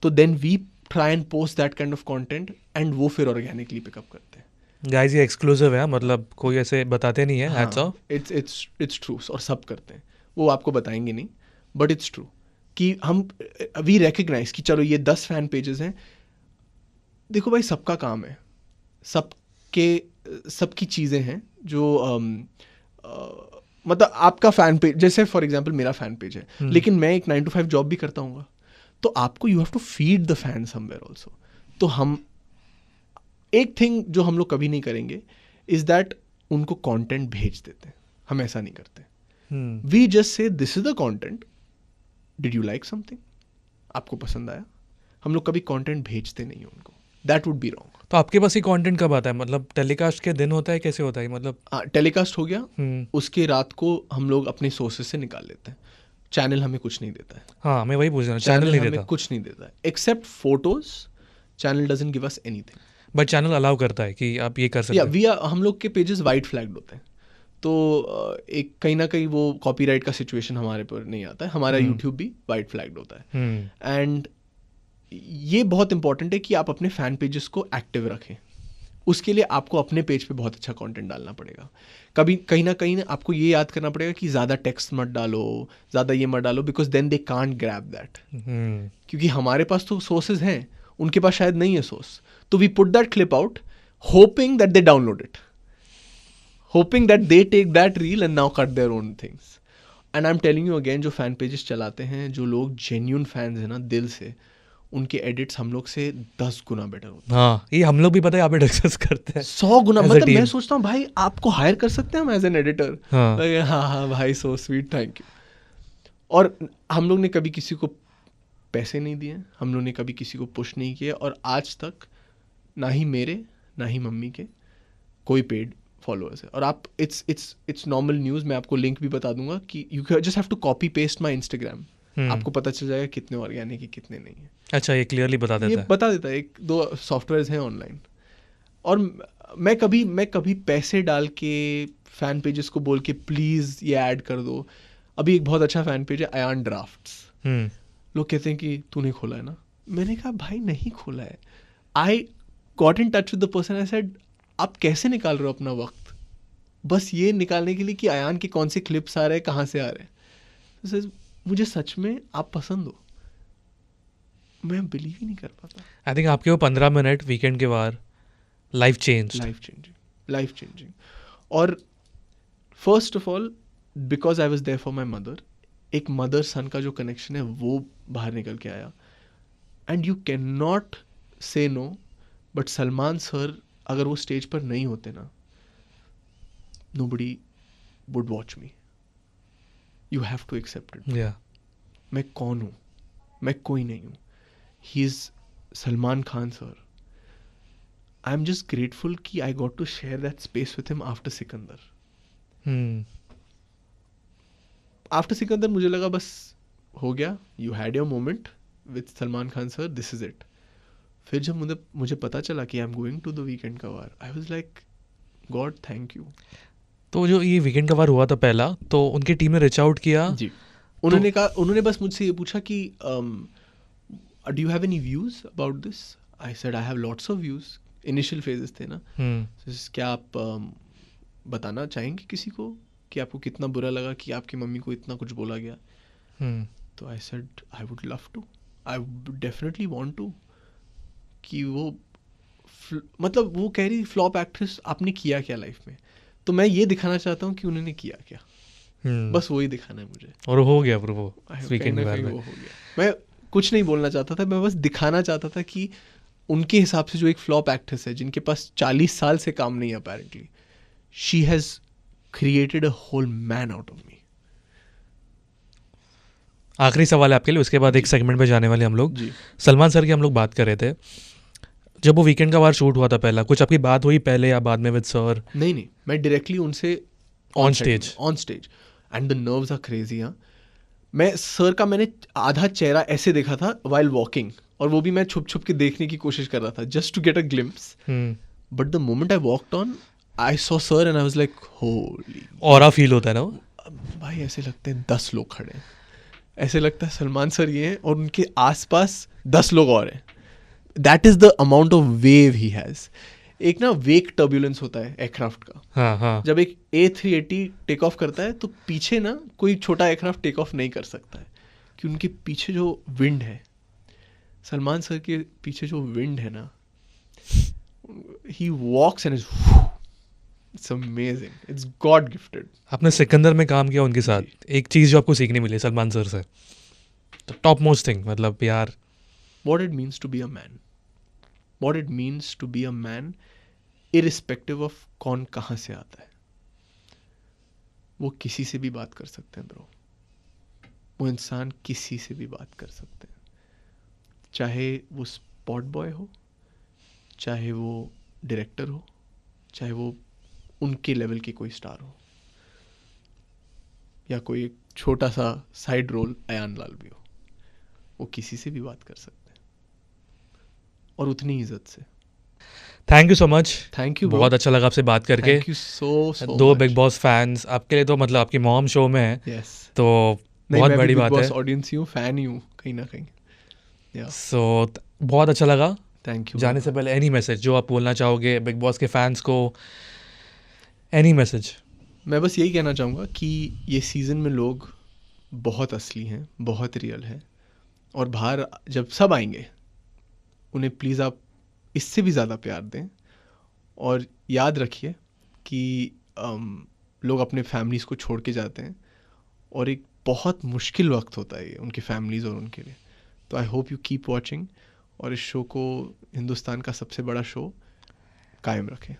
[SPEAKER 1] तो then we try and post that kind of content and वो फिर ऑर्गेनिकली पिकअप करते हैं.
[SPEAKER 2] गाइस ये एक्सक्लूसिव है, मतलब कोई ऐसे बताते नहीं है. Hats off.
[SPEAKER 1] It's true. और सब करते हैं, वो आपको बताएंगे नहीं, बट इट्स ट्रू कि हम वी रिकग्नाइज कि चलो ये 10 फैन पेजेस हैं. देखो भाई सबका काम है, सबकी चीज़ें हैं जो मतलब आपका फैन पेज, जैसे फॉर एग्जांपल मेरा फैन पेज है, लेकिन मैं एक 9 to 5 जॉब भी करता हूँ, तो आपको you have to feed the fan somewhere also. तो हम एक थिंग जो हम लोग कभी नहीं करेंगे इज दैट उनको कंटेंट भेज देते हैं. हम ऐसा नहीं करते. We just say this is the content, did you like something, आपको पसंद आया. हम लोग कभी कंटेंट भेजते नहीं उनको. That would be wrong.
[SPEAKER 2] तो आपके पास ये कंटेंट कब आता है, मतलब टेलीकास्ट के दिन होता है, कैसे होता है मतलब?
[SPEAKER 1] टेलीकास्ट हो गया, उसके रात को हम लोग अपने सोर्सेज से निकाल लेते हैं. चैनल हमें कुछ नहीं देता है.
[SPEAKER 2] हाँ मैं वही पूछ रहा हूँ, चैनल नहीं देता,
[SPEAKER 1] कुछ नहीं देता है except photos. Channel doesn't give us anything.
[SPEAKER 2] But channel allow करता है कि आप ये कर सकते
[SPEAKER 1] हैं. हम लोग के पेजेस वाइट फ्लैग्ड होते हैं, तो एक कहीं ना कहीं वो कॉपीराइट का सिचुएशन हमारे पर नहीं आता है. हमारा यूट्यूब भी वाइट फ्लैग्ड होता है. एंड ये बहुत इंपॉर्टेंट है कि आप अपने फैन पेजेस को एक्टिव रखें. उसके लिए आपको अपने पेज पे बहुत अच्छा कंटेंट डालना पड़ेगा. कहीं ना कहीं आपको ये याद करना पड़ेगा कि ज़्यादा टेक्स्ट मत डालो, ज़्यादा ये मत डालो, because then they can't grab that. क्योंकि हमारे पास तो सोर्सेज हैं, उनके पास शायद नहीं है सोर्स. तो we put that clip out hoping that they download it, hoping that they take that reel and now cut their own things. And I'm telling you again, जो फैन पेजेस चलाते हैं, जो लोग जेन्यून फैंस हैं ना दिल से, उनके एडिट्स हम लोग से 10 गुना बेटर होते हैं.
[SPEAKER 2] हाँ ये हम लोग भी पता है, आप डिस्कस करते हैं
[SPEAKER 1] 100 गुना. मतलब मैं सोचता हूँ भाई आपको हायर कर सकते हैं हम एज एन एडिटर. हाँ भाई सो स्वीट, थैंक यू. और हम लोग ने कभी किसी को पैसे नहीं दिए, हम लोग ने कभी किसी को पुश नहीं किया, और आज तक ना ही मेरे ना ही मम्मी के कोई पेड फॉलोअर्स है, और आप इट्स नॉर्मल न्यूज़, मैं आपको लिंक भी बता दूंगा कि you just have to copy paste my Instagram, आपको पता चल जाएगा कितने ऑर्गेनिक है कितने नहीं है।
[SPEAKER 2] अच्छा, ये क्लियरली बता देता
[SPEAKER 1] ये
[SPEAKER 2] है।
[SPEAKER 1] बता देता है, एक दो सॉफ्टवेयर्स हैं ऑनलाइन। और मैं कभी पैसे डाल के फैन पेजेस को बोल के प्लीज़ ये ऐड कर दो। अभी एक बहुत अच्छा फैन पेज है अयान ड्राफ्ट्स, लोग कहते हैं कि तूने खोला है ना, मैंने कहा भाई नहीं खोला है। I got in touch with the person, I said आप कैसे निकाल रहे हो अपना वक्त बस ये निकालने के लिए कि अयान के कौन से क्लिप्स आ रहे हैं, कहाँ से आ रहे हैं। तो मुझे सच में आप पसंद हो, मैं बिलीव ही नहीं कर पाता।
[SPEAKER 2] आई थिंक आपके वो 15 मिनट वीकेंड के बाद लाइफ चेंजिंग। और first of all because I was there for my mother, एक मदर सन का जो कनेक्शन है वो बाहर निकल के आया। And you can not say no, but Salman sir अगर वो स्टेज पर नहीं होते ना, nobody would watch me. You have to accept it. Yeah.
[SPEAKER 1] मैं कौन हूँ? मैं कोई नहीं हूँ. He is Salman Khan sir. I'm just grateful कि I got to share that space with him after Sikandar. After Sikandar मुझे लगा बस हो गया. You had your moment with Salman Khan sir. This is it. फिर जब मुझे पता चला कि I'm going to the weekend का वार, I was like, God thank you.
[SPEAKER 2] तो जो ये वीकेंड का वार हुआ था पहला, तो उनकी टीम ने रीच आउट किया
[SPEAKER 1] जी। उन्होंने बस मुझसे ये पूछा कि do you have any views about this. I said I have lots of views. Initial phases थे ना, क्या आप बताना चाहेंगे किसी को कि आपको कितना बुरा लगा कि आपकी मम्मी को इतना कुछ बोला गया। तो I said I would love to, I would definitely want to. कि वो मतलब वो कह रही फ्लॉप एक्ट्रेस, आपने किया क्या लाइफ में। तो मैं ये दिखाना चाहता हूँ कि उन्होंने किया क्या, बस वही दिखाना है मुझे।
[SPEAKER 2] और हो गया वो वीकेंड में
[SPEAKER 1] वो हो गया। मैं कुछ नहीं बोलना चाहता था, मैं बस दिखाना चाहता था कि उनके हिसाब से जो एक फ्लॉप एक्ट्रेस है जिनके पास 40 साल से काम नहीं है apparently, she has created a whole man out of me.
[SPEAKER 2] आखिरी सवाल है आपके लिए, उसके बाद एक सेगमेंट पे जाने वाले हम लोग। सलमान सर की हम लोग बात कर रहे थे, जब वो वीकेंड का वार शूट हुआ था पहला, कुछ आपकी बात हुई पहले या बाद में विद सर?
[SPEAKER 1] नहीं, मैं डायरेक्टली उनसे on stage and the nerves are crazy. हाँ, मैं सर का मैंने आधा चेहरा ऐसे देखा था व्हाइल वॉकिंग, और वो भी मैं छुप के देखने की कोशिश कर रहा था just to get a glimpse. But the moment I walked on, I saw sir and I was like holy.
[SPEAKER 2] Aura feel होता है ना वो
[SPEAKER 1] भाई, ऐसे लगते हैं 10 लोग खड़े हैं, ऐसे लगता है सलमान सर ये हैं और उनके आसपास 10 लोग और हैं। That is the amount of wave he has. एक ना वेक टर्बुलेंस होता है एयरक्राफ्ट का।
[SPEAKER 2] हाँ.
[SPEAKER 1] जब एक A380 टेक ऑफ करता है तो पीछे ना कोई छोटा एयरक्राफ्ट टेक ऑफ नहीं कर सकता है, कि उनके पीछे जो विंड है, सलमान सर के पीछे जो विंड है ना, he walks and it's amazing, it's god gifted.
[SPEAKER 2] आपने सिकंदर में काम किया उनके साथ, एक चीज़ जो आपको सीखने मिली सलमान सर से, तो टॉप मोस्ट थिंग, मतलब यार,
[SPEAKER 1] what it means to be a man, what it means to be a man irrespective of कौन कहाँ से आता है। वो किसी से भी बात कर सकते हैं ब्रो, वो इंसान किसी से भी बात कर सकते हैं, चाहे वो स्पॉट बॉय हो, चाहे वो डायरेक्टर हो, चाहे वो उनके लेवल के कोई स्टार हो, या कोई एक छोटा सा साइड रोल अयान लाल भी हो, वो किसी से भी बात कर सकते हैं और उतनी इज्जत से।
[SPEAKER 2] Thank you so much.
[SPEAKER 1] Thank you,
[SPEAKER 2] बहुत अच्छा लगा आपसे बात करके।
[SPEAKER 1] थैंक यू सो
[SPEAKER 2] दो बिग बॉस फैंस आपके लिए, तो मतलब आपकी मॉम शो में है,
[SPEAKER 1] yes.
[SPEAKER 2] तो बहुत बड़ी बात है।
[SPEAKER 1] बॉस ऑडियंस ही हूँ, फैन ही हूँ कहीं ना कहीं।
[SPEAKER 2] सो बहुत अच्छा लगा।
[SPEAKER 1] Thank you.
[SPEAKER 2] जाने से पहले एनी मैसेज जो आप बोलना चाहोगे बिग बॉस के फैंस को, एनी मैसेज?
[SPEAKER 1] मैं बस यही कहना चाहूँगा कि ये सीज़न में लोग बहुत असली हैं, बहुत रियल हैं, और बाहर जब सब आएंगे उन्हें प्लीज़ आप इससे भी ज़्यादा प्यार दें। और याद रखिए कि लोग अपने फैमिलीज़ को छोड़ के जाते हैं, और एक बहुत मुश्किल वक्त होता है ये उनकी फैमिलीज़ और उनके लिए। तो I hope you keep watching, और इस शो को, हिंदुस्तान का सबसे बड़ा शो, कायम रखें।